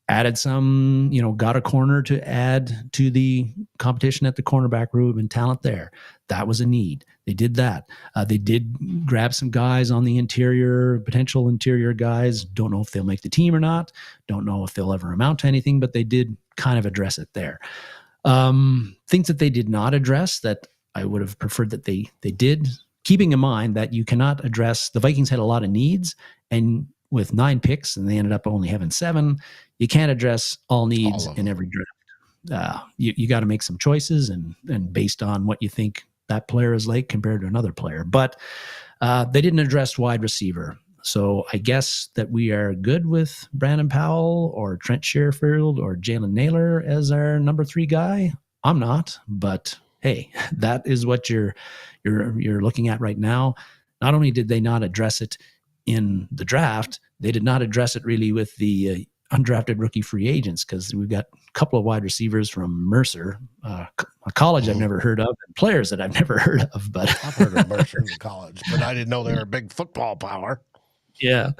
Added some, got a corner to add to the competition at the cornerback room and talent there. That was a need. They did that. They did grab some guys on the interior, potential interior guys. Don't know if they'll make the team or not. Don't know if they'll ever amount to anything, but they did kind of address it there. Things that they did not address that I would have preferred that they did, keeping in mind that you cannot address, the Vikings had a lot of needs, and with 9 picks, and they ended up only having 7, you can't address all needs in every draft. You got to make some choices, and based on what you think that player is like compared to another player. But they didn't address wide receiver. So I guess that we are good with Brandon Powell or Trent Sherfield or Jalen Naylor as our number 3 guy. I'm not, but hey, that is what you're looking at right now. Not only did they not address it in the draft, they did not address it really with the undrafted rookie free agents, because we've got a couple of wide receivers from Mercer, a college I've never heard of, and players that I've never heard of. But I've heard of Mercer in college, but I didn't know they were a big football power. Yeah.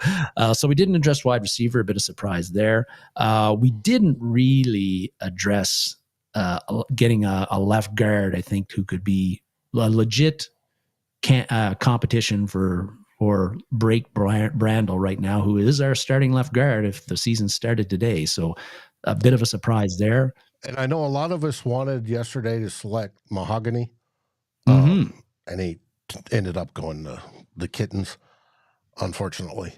So we didn't address wide receiver, a bit of surprise there. We didn't really address getting a left guard, I think, who could be a legit competition for Blake Brandel right now, who is our starting left guard if the season started today. So a bit of a surprise there. And I know a lot of us wanted yesterday to select Mahogany, Mm-hmm. and he ended up going to the Kittens, unfortunately.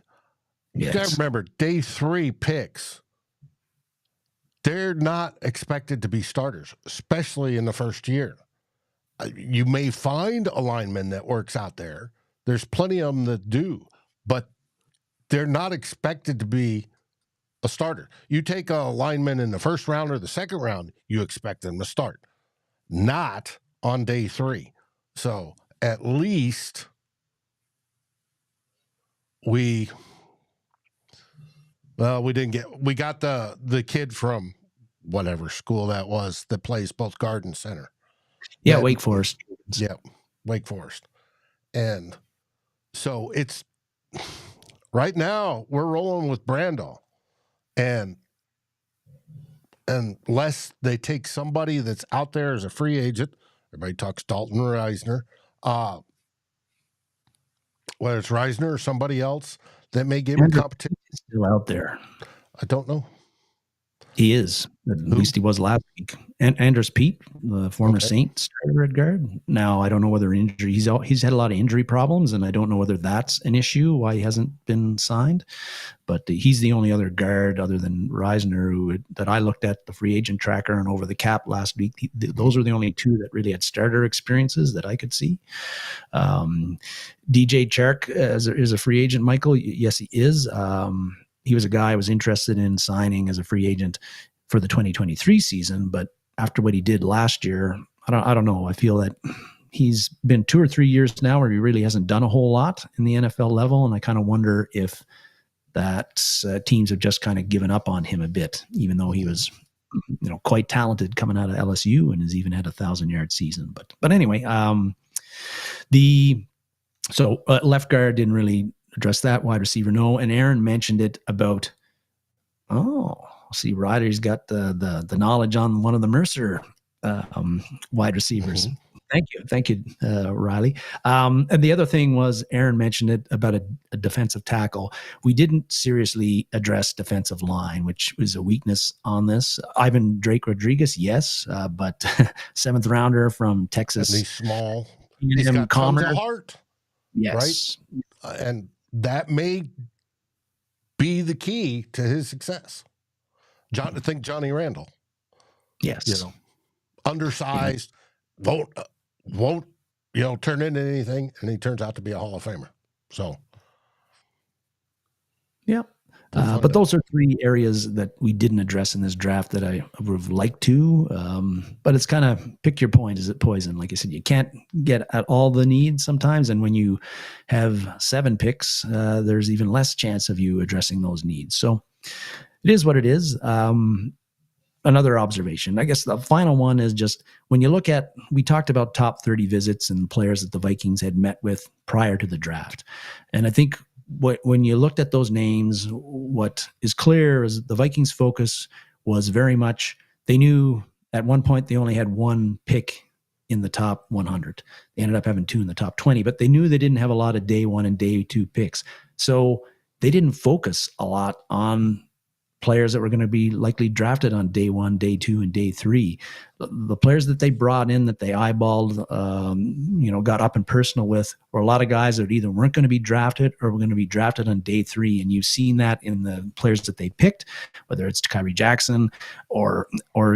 Yes. You got to remember, day 3 picks, they're not expected to be starters, especially in the first year. You may find a lineman that works out there. There's plenty of them that do, but they're not expected to be a starter. You take a lineman in the first round or the second round, you expect them to start, not on day 3. So at least we got the kid from whatever school that was that plays both guard and center. Yeah, Wake Forest. Yeah, Wake Forest. And so it's right now we're rolling with Brandel, and unless they take somebody that's out there as a free agent, everybody talks Dalton Reisner, whether it's Reisner or somebody else that may give him competition. Still out there. I don't know. He is. At least he was last week. And Andres Pete, the former Saint starter at guard. Now, I don't know whether injury, he's had a lot of injury problems, and I don't know whether that's an issue, why he hasn't been signed. But he's the only other guard other than Reisner that I looked at the free agent tracker and over the cap last week. Those are the only 2 that really had starter experiences that I could see. DJ Chark is a free agent, Michael. Yes, he is. He was a guy I was interested in signing as a free agent for the 2023 season, but after what he did last year, I don't know. I feel that he's been 2 or 3 years now where he really hasn't done a whole lot in the NFL level, and I kind of wonder if that teams have just kind of given up on him a bit, even though he was, quite talented coming out of LSU and has even had a 1,000-yard season. But anyway, left guard didn't really address that. Wide receiver, no. And Aaron mentioned it about, see, Ryder's got the knowledge on one of the Mercer wide receivers. Mhm. Thank you, Riley. And the other thing was, Aaron mentioned it about a defensive tackle. We didn't seriously address defensive line, which was a weakness on this. Ivan Drake Rodriguez, yes, but 7th rounder from Texas. And he's small. He's got Commerce. tons of heart. Yes. Right? And that may be the key to his success. Think Johnny Randall. Yes. Undersized, won't turn into anything, and he turns out to be a Hall of Famer. So, yeah. But those are 3 areas that we didn't address in this draft that I would have liked to. But it's kind of pick your point. Is it poison? Like I said, you can't get at all the needs sometimes. And when you have 7 picks, there's even less chance of you addressing those needs. So it is what it is. Another observation, I guess the final one is just when you look at, we talked about top 30 visits and players that the Vikings had met with prior to the draft. And I think when you looked at those names, what is clear is the Vikings' focus was very much, they knew at one point they only had 1 pick in the top 100. They ended up having 2 in the top 20, but they knew they didn't have a lot of day 1 and day 2 picks. So they didn't focus a lot on players that were going to be likely drafted on day 1, day 2, and day 3. The players that they brought in, that they eyeballed, got up and personal with, were a lot of guys that either weren't going to be drafted or were going to be drafted on day 3. And you've seen that in the players that they picked, whether it's Khyree Jackson or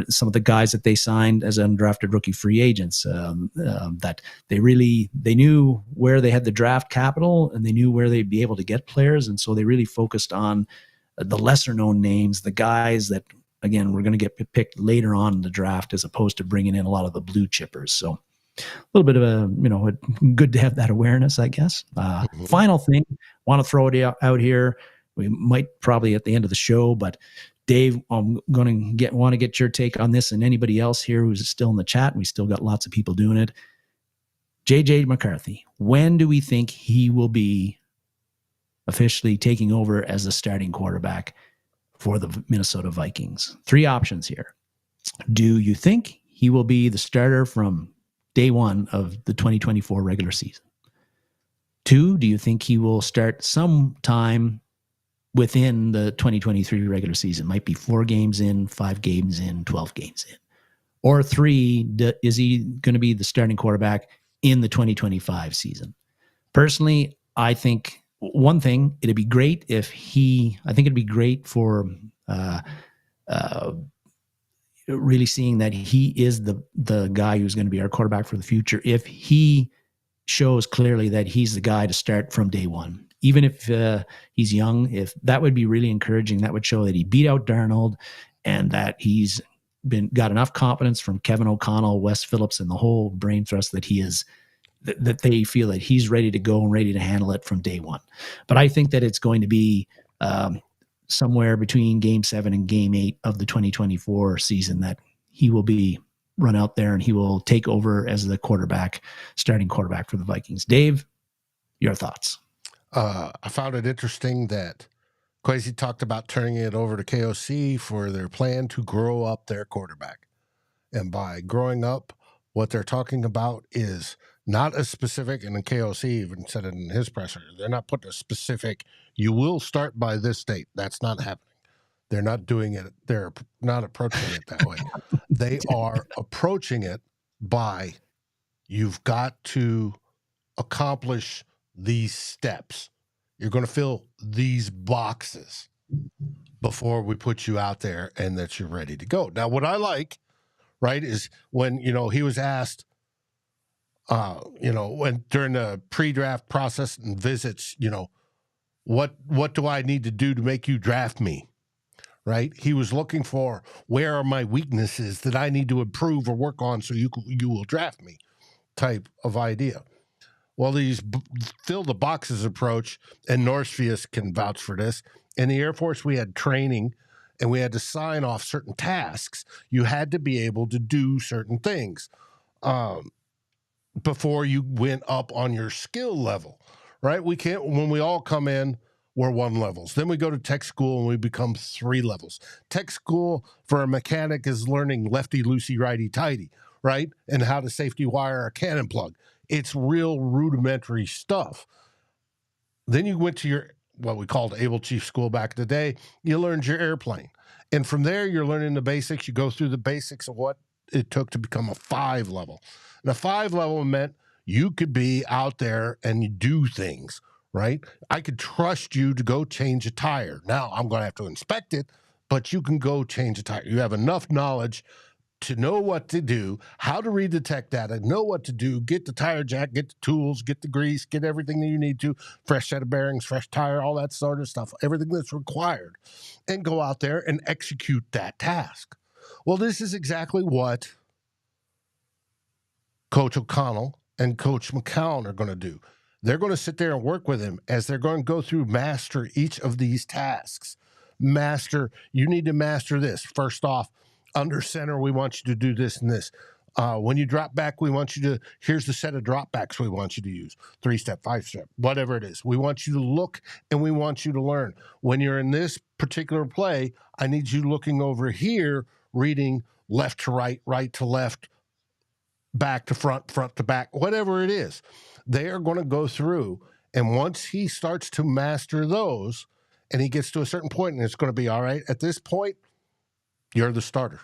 some of the guys that they signed as undrafted rookie free agents, that they knew where they had the draft capital and they knew where they'd be able to get players. And so they really focused on the lesser known names, the guys that, again, we're going to get picked later on in the draft, as opposed to bringing in a lot of the blue chippers. So a little bit of good to have that awareness, I guess. Final thing, want to throw it out here. We might probably at the end of the show, but Dave, I'm going to want to get your take on this, and anybody else here who's still in the chat. We still got lots of people doing it. JJ McCarthy, when do we think he will be officially taking over as the starting quarterback for the Minnesota Vikings? 3 options here. Do you think he will be the starter from day 1 of the 2024 regular season? 2, do you think he will start sometime within the 2023 regular season? Might be 4 games in, 5 games in, 12 games in. Or 3, is he going to be the starting quarterback in the 2025 season? Personally, I think one thing, it'd be great I think it'd be great for really seeing that he is the guy who's going to be our quarterback for the future. If he shows clearly that he's the guy to start from day 1, even if he's young, if that would be really encouraging. That would show that he beat out Darnold and that he's got enough confidence from Kevin O'Connell, Wes Phillips, and the whole brain trust that he is, that they feel that he's ready to go and ready to handle it from day 1. But I think that it's going to be somewhere between game 7 and game 8 of the 2024 season that he will be run out there and he will take over as the starting quarterback for the Vikings. Dave, your thoughts? I found it interesting that Kwesi talked about turning it over to KOC for their plan to grow up their quarterback. And by growing up, what they're talking about is not a specific, and then KOC even said it in his presser, they're not putting a specific, you will start by this date. That's not happening. They're not doing it. They're not approaching it that way. They are approaching it by, you've got to accomplish these steps. You're going to fill these boxes before we put you out there and that you're ready to go. Now, what I like, right, is when, he was asked, when during the pre-draft process and visits, what do I need to do to make you draft me? Right? He was looking for, where are my weaknesses that I need to improve or work on so you will draft me type of idea. Well, these fill the boxes approach, and Norsefius can vouch for this. In the Air Force, we had training and we had to sign off certain tasks. You had to be able to do certain things before you went up on your skill level, right? We can't, when we all come in, we're 1 levels. Then we go to tech school and we become 3 levels. Tech school for a mechanic is learning lefty, loosey, righty, tighty, right? And how to safety wire a cannon plug. It's real rudimentary stuff. Then you went to your, what we called Able Chief School back in the day. You learned your airplane. And from there, you're learning the basics. You go through the basics of what it took to become a 5 level. And a 5 level meant you could be out there and do things, right? I could trust you to go change a tire. Now, I'm going to have to inspect it, but you can go change a tire. You have enough knowledge to know what to do, how to read the tech data, know what to do, get the tire jack, get the tools, get the grease, get everything that you need to, fresh set of bearings, fresh tire, all that sort of stuff, everything that's required, and go out there and execute that task. Well, this is exactly what Coach O'Connell and Coach McCown are going to do. They're going to sit there and work with him as they're going to go through, master each of these tasks. You need to master this. First off, under center, we want you to do this and this. When you drop back, we want you to, here's the set of drop backs we want you to use. 3-step, 5-step, whatever it is. We want you to look and we want you to learn. When you're in this particular play, I need you looking over here, reading left to right, right to left, back to front, front to back, whatever it is. They are going to go through, and once he starts to master those, and he gets to a certain point, and it's going to be, all right, at this point, you're the starter.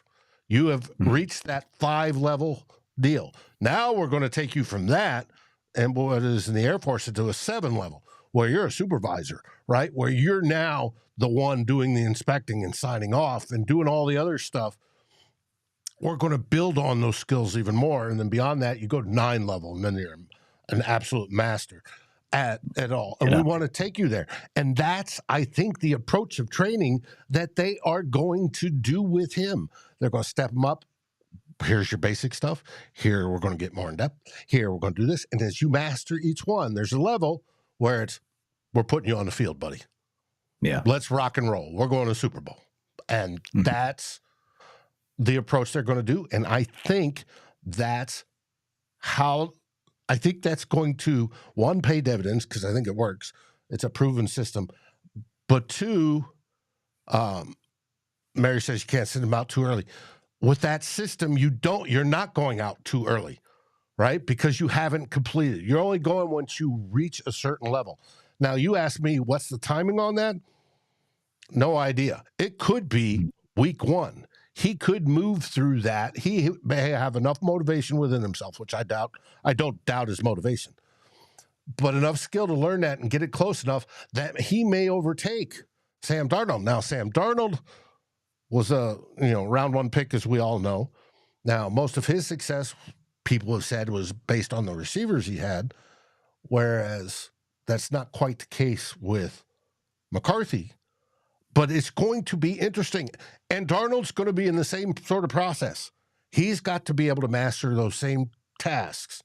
You have reached that 5 level deal. Now we're going to take you from that, and what is in the Air Force, to a 7 level, where you're a supervisor, right? Where you're now the one doing the inspecting and signing off and doing all the other stuff. We're going to build on those skills even more. And then beyond that, you go to 9 level, and then you're an absolute master at all. And we want to take you there. And that's, I think, the approach of training that they are going to do with him. They're going to step him up. Here's your basic stuff. Here, we're going to get more in depth. Here, we're going to do this. And as you master each one, there's a level where it's, we're putting you on the field, buddy. Yeah. Let's rock and roll. We're going to Super Bowl. And that's the approach they're going to do. And I think that's going to, 1, pay dividends, because I think it works. It's a proven system. But 2, Mary says you can't send them out too early. With that system, you're not going out too early, right? Because you haven't completed. You're only going once you reach a certain level. Now, you ask me, what's the timing on that? No idea. It could be week 1. He could move through that. He may have enough motivation within himself, which I doubt. I don't doubt his motivation, but enough skill to learn that and get it close enough that he may overtake Sam Darnold. Now, Sam Darnold was a round 1 pick, as we all know. Now, most of his success, people have said, was based on the receivers he had, whereas that's not quite the case with McCarthy. But it's going to be interesting. And Darnold's going to be in the same sort of process. He's got to be able to master those same tasks.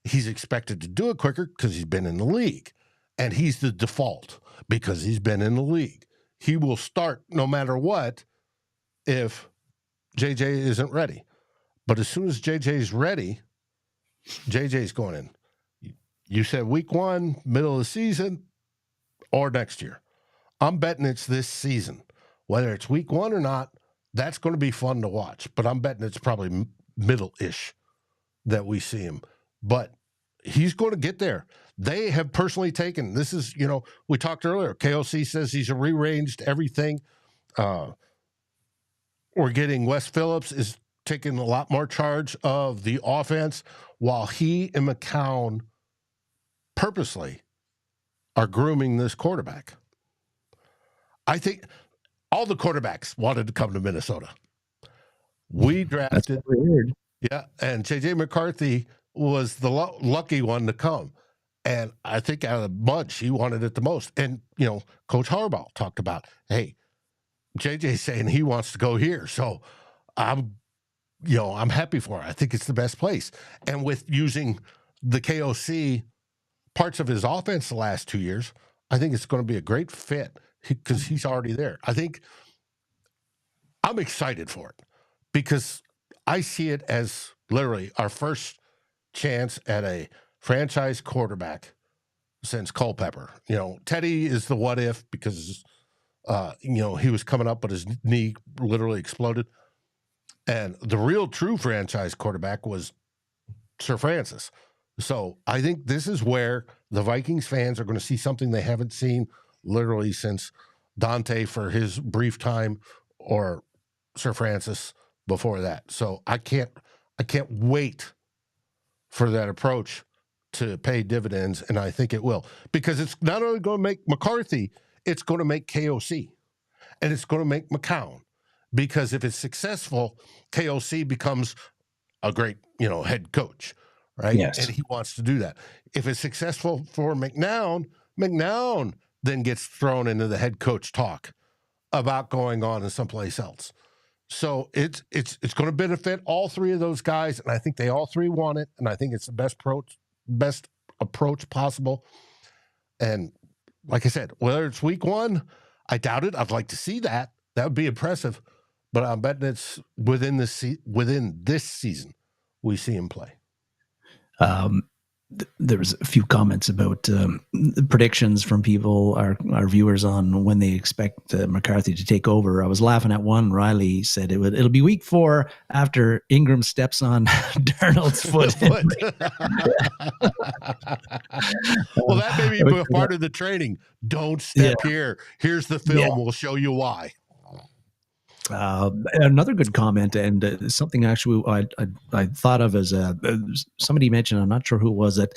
He's expected to do it quicker because he's been in the league. And he's the default because he's been in the league. He will start no matter what if JJ isn't ready. But as soon as JJ is ready, JJ's going in. You said week 1, middle of the season, or next year. I'm betting it's this season. Whether it's week 1 or not, that's going to be fun to watch. But I'm betting it's probably middle-ish that we see him. But he's going to get there. They have personally taken, this is, we talked earlier, KOC says he's rearranged everything. We're getting Wes Phillips is taking a lot more charge of the offense, while he and McCown purposely are grooming this quarterback. I think all the quarterbacks wanted to come to Minnesota. We drafted. That's weird. Yeah, and J.J. McCarthy was the lucky one to come. And I think out of the bunch, he wanted it the most. And, Coach Harbaugh talked about, hey, J.J.'s saying he wants to go here. So I'm happy for it. I think it's the best place. And with using the KOC parts of his offense the last 2 years, I think it's going to be a great fit. Because he's already there. I think I'm excited for it because I see it as literally our first chance at a franchise quarterback since Culpepper. Teddy is the what if because, he was coming up, but his knee literally exploded. And the real true franchise quarterback was Sir Francis. So I think this is where the Vikings fans are going to see something they haven't seen literally since Dante for his brief time or Sir Francis before that. So I can't wait for that approach to pay dividends, and I think it will. Because it's not only going to make McCarthy, it's going to make KOC, and it's going to make McCown. Because if it's successful, KOC becomes a great, head coach, right? Yes. And he wants to do that. If it's successful for McNown then gets thrown into the head coach talk about going on in someplace else. So it's going to benefit all three of those guys, and I think they all three want it, and I think it's the best approach possible. And like I said, whether it's week 1, I doubt it. I'd like to see that. That would be impressive. But I'm betting it's within this season we see him play. There was a few comments about predictions from people, our viewers, on when they expect McCarthy to take over. I was laughing at one. Riley said it'll be week 4 after Ingram steps on Darnold's foot. Well, that may be part of the training. Don't step here. Here's the film. Yeah. We'll show you why. Another good comment, and something actually I thought of as somebody mentioned, I'm not sure who it was, that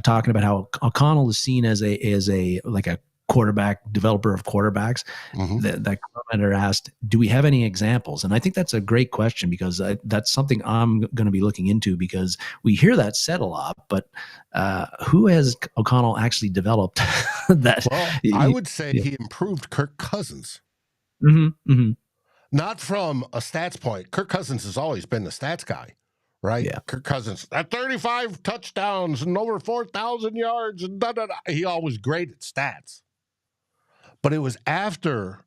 talking about how O'Connell is seen as a quarterback developer of quarterbacks. Mm-hmm. That commenter asked, do we have any examples? And I think that's a great question, because that's something I'm going to be looking into, because we hear that said a lot, but who has O'Connell actually developed that? Well, I would say he improved Kirk Cousins. Mm-hmm, mm-hmm. Not from a stats point. Kirk Cousins has always been the stats guy, right? Yeah. Kirk Cousins at 35 touchdowns and over 4,000 yards and da-da-da. He always great at stats. But it was after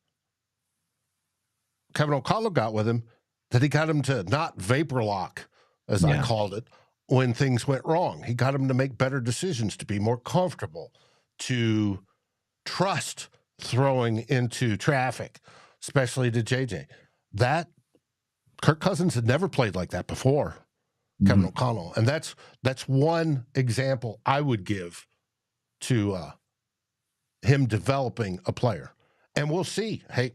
Kevin O'Connell got with him that he got him to not vapor lock, as I called it, when things went wrong. He got him to make better decisions, to be more comfortable, to trust throwing into traffic, especially to JJ. That Kirk Cousins had never played like that before, Kevin O'Connell. And that's one example I would give to him developing a player. And we'll see. Hey,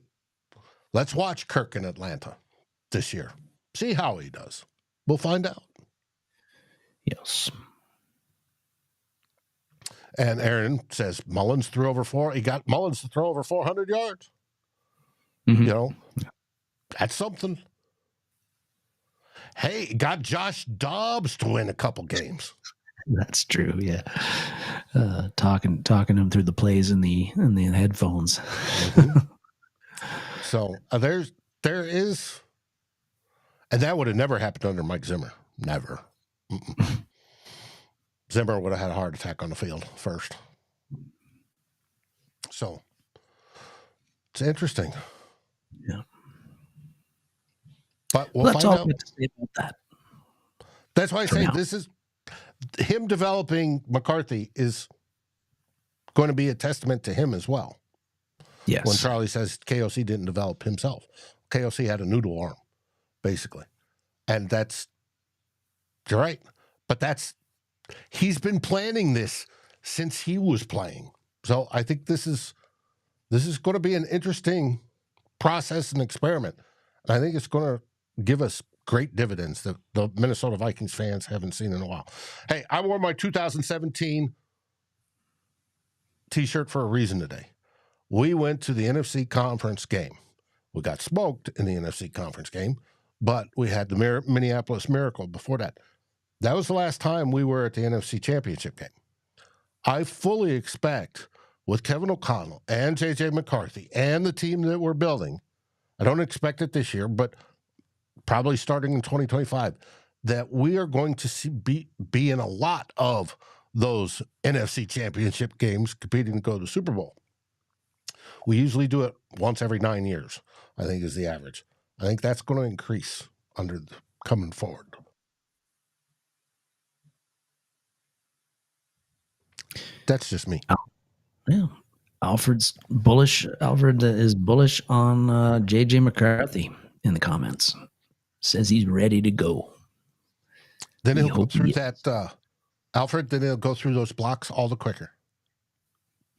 let's watch Kirk in Atlanta this year. See how he does. We'll find out. Yes. And Aaron says Mullins threw over 4. He got Mullins to throw over 400 yards. Mm-hmm. That's something. Hey, got Josh Dobbs to win a couple games. That's true. Yeah. Talking him through the plays in the headphones. Mm-hmm. So there is, and that would have never happened under Mike Zimmer. Never. Zimmer would have had a heart attack on the field first. So it's interesting. Yeah. But we'll That's find all out. to say about that. That's why I say this is him developing McCarthy is going to be a testament to him as well. Yes. When Charlie says KOC didn't develop himself. KOC had a noodle arm, basically. And you're right. But he's been planning this since he was playing. So I think this is going to be an interesting process and experiment. And I think it's going to give us great dividends that the Minnesota Vikings fans haven't seen in a while. Hey, I wore my 2017 T-shirt for a reason today. We went to the NFC conference game. We got smoked in the NFC conference game, but we had the Minneapolis Miracle before that. That was the last time we were at the NFC Championship game. I fully expect with Kevin O'Connell and J.J. McCarthy and the team that we're building, I don't expect it this year, but probably starting in 2025, that we are going to be in a lot of those NFC Championship games competing to go to the Super Bowl. We usually do it once every 9 years, I think is the average. I think that's going to increase coming forward. That's just me. Yeah. Alfred's bullish. Alfred is bullish on JJ McCarthy in the comments. Says he's ready to go. Then he'll go through that, Alfred, then he'll go through those blocks all the quicker.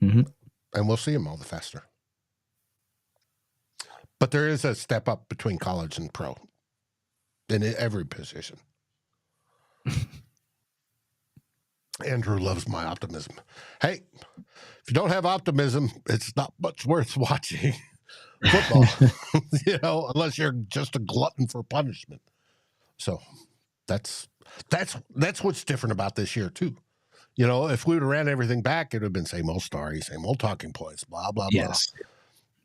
Mm-hmm. And we'll see him all the faster. But there is a step up between college and pro in every position. Andrew loves my optimism. Hey, if you don't have optimism, it's not much worth watching football, unless you're just a glutton for punishment. So that's what's different about this year too. If we would have ran everything back, it would have been same old story, same old talking points, blah, blah, blah. Yes.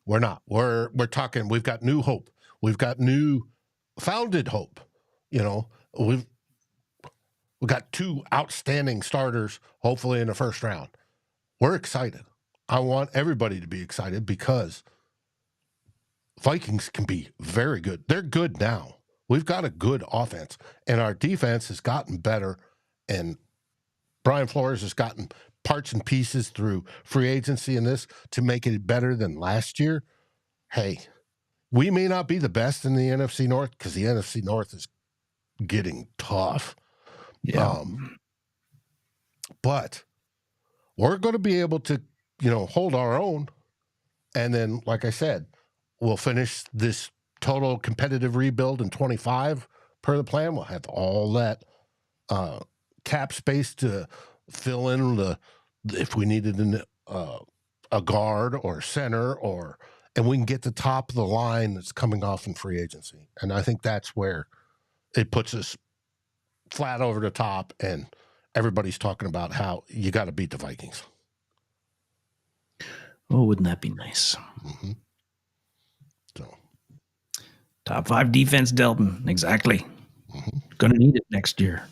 We're not. We're talking, we've got new hope. We've got new founded hope. We've got 2 outstanding starters, hopefully in the first round. We're excited. I want everybody to be excited because Vikings can be very good. They're good now. We've got a good offense, and our defense has gotten better, and Brian Flores has gotten parts and pieces through free agency and this to make it better than last year. Hey, we may not be the best in the NFC North because the NFC North is getting tough. Yeah. But we're going to be able to, hold our own. And then, like I said, we'll finish this total competitive rebuild in 25 per the plan. We'll have all that cap space to fill in if we needed a guard or center, and we can get the top of the line that's coming off in free agency. And I think that's where it puts us flat over the top, and everybody's talking about how you got to beat the Vikings. Oh, wouldn't that be nice? Mm-hmm. So, top 5 defense, Delton. Exactly. Mm-hmm. Gonna need it next year.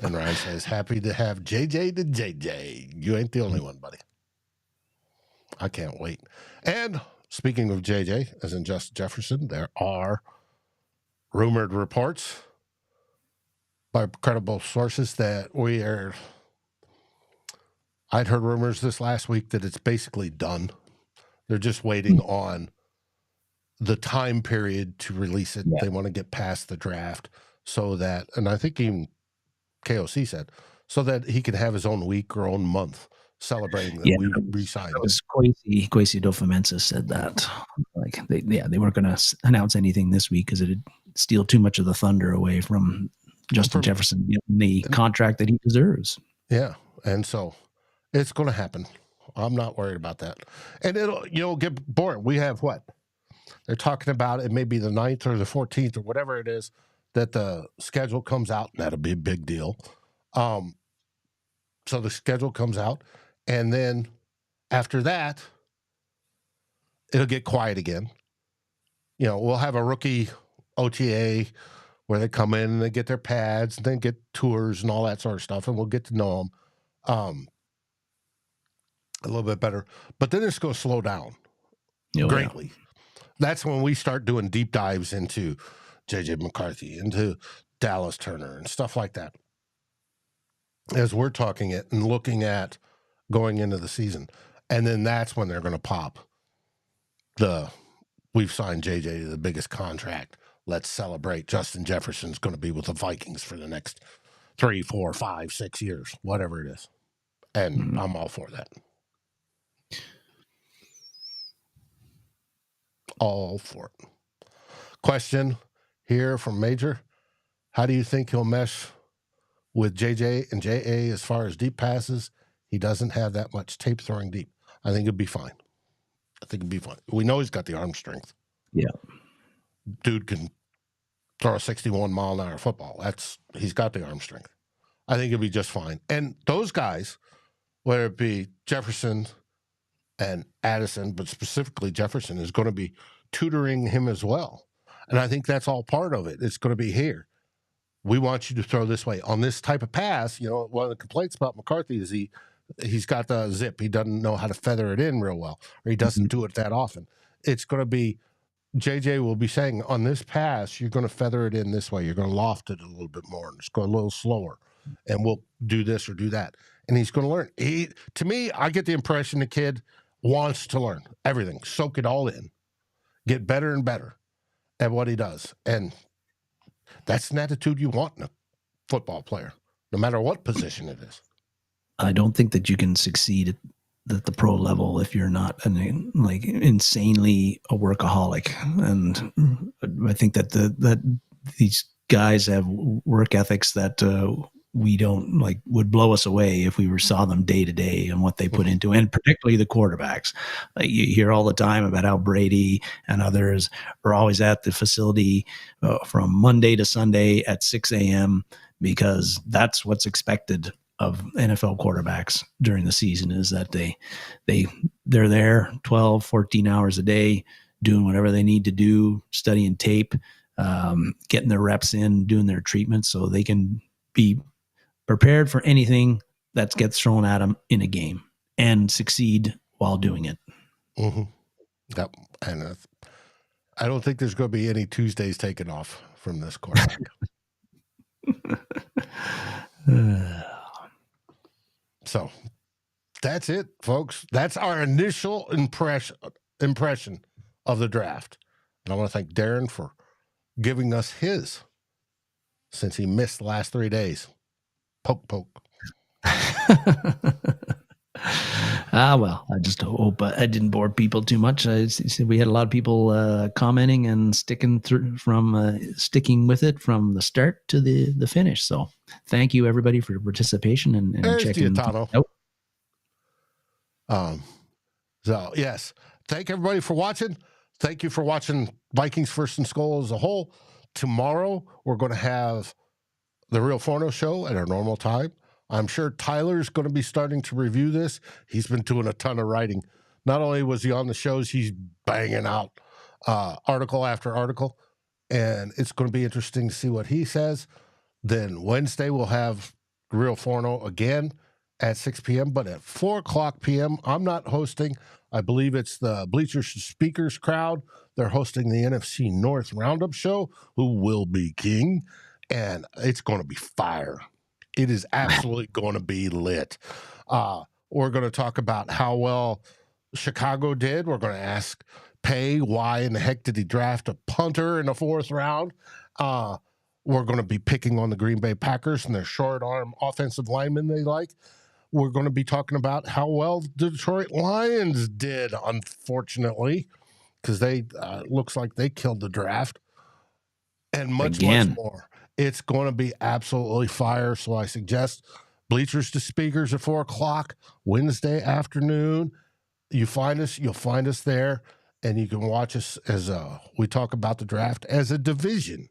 And Ryan says, happy to have JJ to JJ. You ain't the only one, buddy. I can't wait. And speaking of JJ, as in Justin Jefferson, there are rumored reports by credible sources that I'd heard rumors this last week that it's basically done. They're just waiting on the time period to release it. Yeah. They want to get past the draft so that, and I think even KOC said, so that he can have his own week or own month celebrating that we re-signed. It was Kwesi adofo-mensah said that. Like they weren't going to announce anything this week because it'd steal too much of the thunder away from Justin Jefferson getting the contract that he deserves. Yeah, and so it's going to happen. I'm not worried about that. And it'll get boring. We have what? They're talking about it may be the 9th or the 14th or whatever it is that the schedule comes out. And that'll be a big deal. So the schedule comes out, and then after that, it'll get quiet again. We'll have a rookie OTA where they come in and they get their pads and then get tours and all that sort of stuff, and we'll get to know them a little bit better. But then it's going to slow down greatly. Yeah. That's when we start doing deep dives into JJ McCarthy, into Dallas Turner and stuff like that, as we're talking it and looking at going into the season. And then that's when they're going to pop we've signed JJ to the biggest contract. Let's celebrate. Justin Jefferson's going to be with the Vikings for the next 3, 4, 5, 6 years, whatever it is. And I'm all for that. All for it. Question here from Major. How do you think he'll mesh with JJ and JA as far as deep passes? He doesn't have that much tape throwing deep. I think it'd be fine. We know he's got the arm strength. Yeah. Dude can throw a 61-mile-an-hour football. He's got the arm strength. I think it'll be just fine. And those guys, whether it be Jefferson and Addison, but specifically Jefferson, is going to be tutoring him as well. And I think that's all part of it. It's going to be here. We want you to throw this way. On this type of pass, one of the complaints about McCarthy is he's got the zip. He doesn't know how to feather it in real well, or he doesn't do it that often. It's going to be, JJ will be saying, on this pass, you're going to feather it in this way. You're going to loft it a little bit more, and just go a little slower. and we'll do this or do that. And he's going to learn. To me, I get the impression the kid wants to learn everything, soak it all in, get better and better at what he does. And that's an attitude you want in a football player, no matter what position it is. I don't think that you can succeed at the pro level if you're not insanely a workaholic. And I think that these guys have work ethics that we don't would blow us away if we saw them day to day and what they put into, and particularly the quarterbacks. You hear all the time about how Brady and others are always at the facility from Monday to Sunday at 6 a.m. because that's what's expected of NFL quarterbacks during the season, is that they're there 12, 14 hours a day doing whatever they need to do, studying tape, getting their reps in, doing their treatments so they can be prepared for anything that gets thrown at them in a game and succeed while doing it. Mm-hmm. Yep. And I don't think there's going to be any Tuesdays taken off from this quarterback. So that's it, folks. That's our initial impression of the draft. And I want to thank Darren for giving us his, since he missed the last 3 days. Poke. Well, I just hope I didn't bore people too much. We had a lot of people commenting and sticking with it from the start to the finish. So thank you, everybody, for your participation and checking out. So yes, thank everybody for watching. Thank you for watching Vikings First and SKOL as a whole. Tomorrow we're going to have the Real Forno show at our normal time. I'm sure Tyler's going to be starting to review this. He's been doing a ton of writing. Not only was he on the shows, he's banging out article after article, and it's going to be interesting to see what he says. Then Wednesday we'll have Real Forno again at 6 p.m., but at 4 o'clock p.m., I'm not hosting. I believe it's the Bleachers Speakers crowd. They're hosting the NFC North Roundup show, who will be king, and it's going to be fire. It is absolutely going to be lit. We're going to talk about how well Chicago did. We're going to ask Pay why in the heck did he draft a punter in the 4th round. We're going to be picking on the Green Bay Packers and their short arm offensive linemen they like. We're going to be talking about how well the Detroit Lions did, unfortunately, because they looks like they killed the draft, and much more. It's going to be absolutely fire. So I suggest Bleachers to Speakers at 4 o'clock Wednesday afternoon. You'll find us there, and you can watch us as we talk about the draft as a division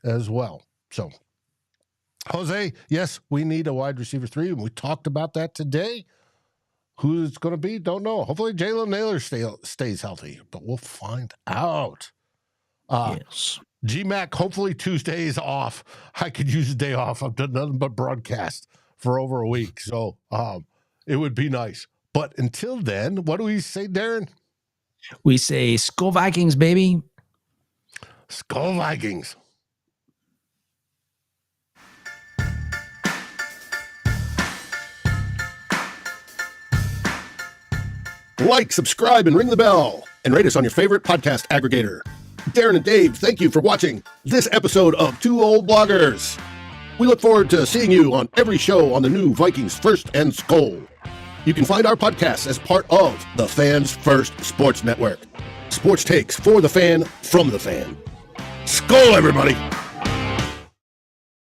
as well. So, Jose, yes, we need a wide receiver 3, and we talked about that today. Who it's going to be, don't know. Hopefully Jalen Naylor stays healthy, but we'll find out. Yes. GMAC, hopefully Tuesday is off. I could use a day off. I've done nothing but broadcast for over a week, so it would be nice. But until then, what do we say, Darren? We say SKOL Vikings, baby. SKOL Vikings. Like, subscribe, and ring the bell, and rate us on your favorite podcast aggregator. Darren and Dave, thank you for watching this episode of Two Old Bloggers. We look forward to seeing you on every show on the new Vikings First and SKOL. You can find our podcasts as part of the Fans First Sports Network. Sports takes for the fan, from the fan. SKOL, everybody!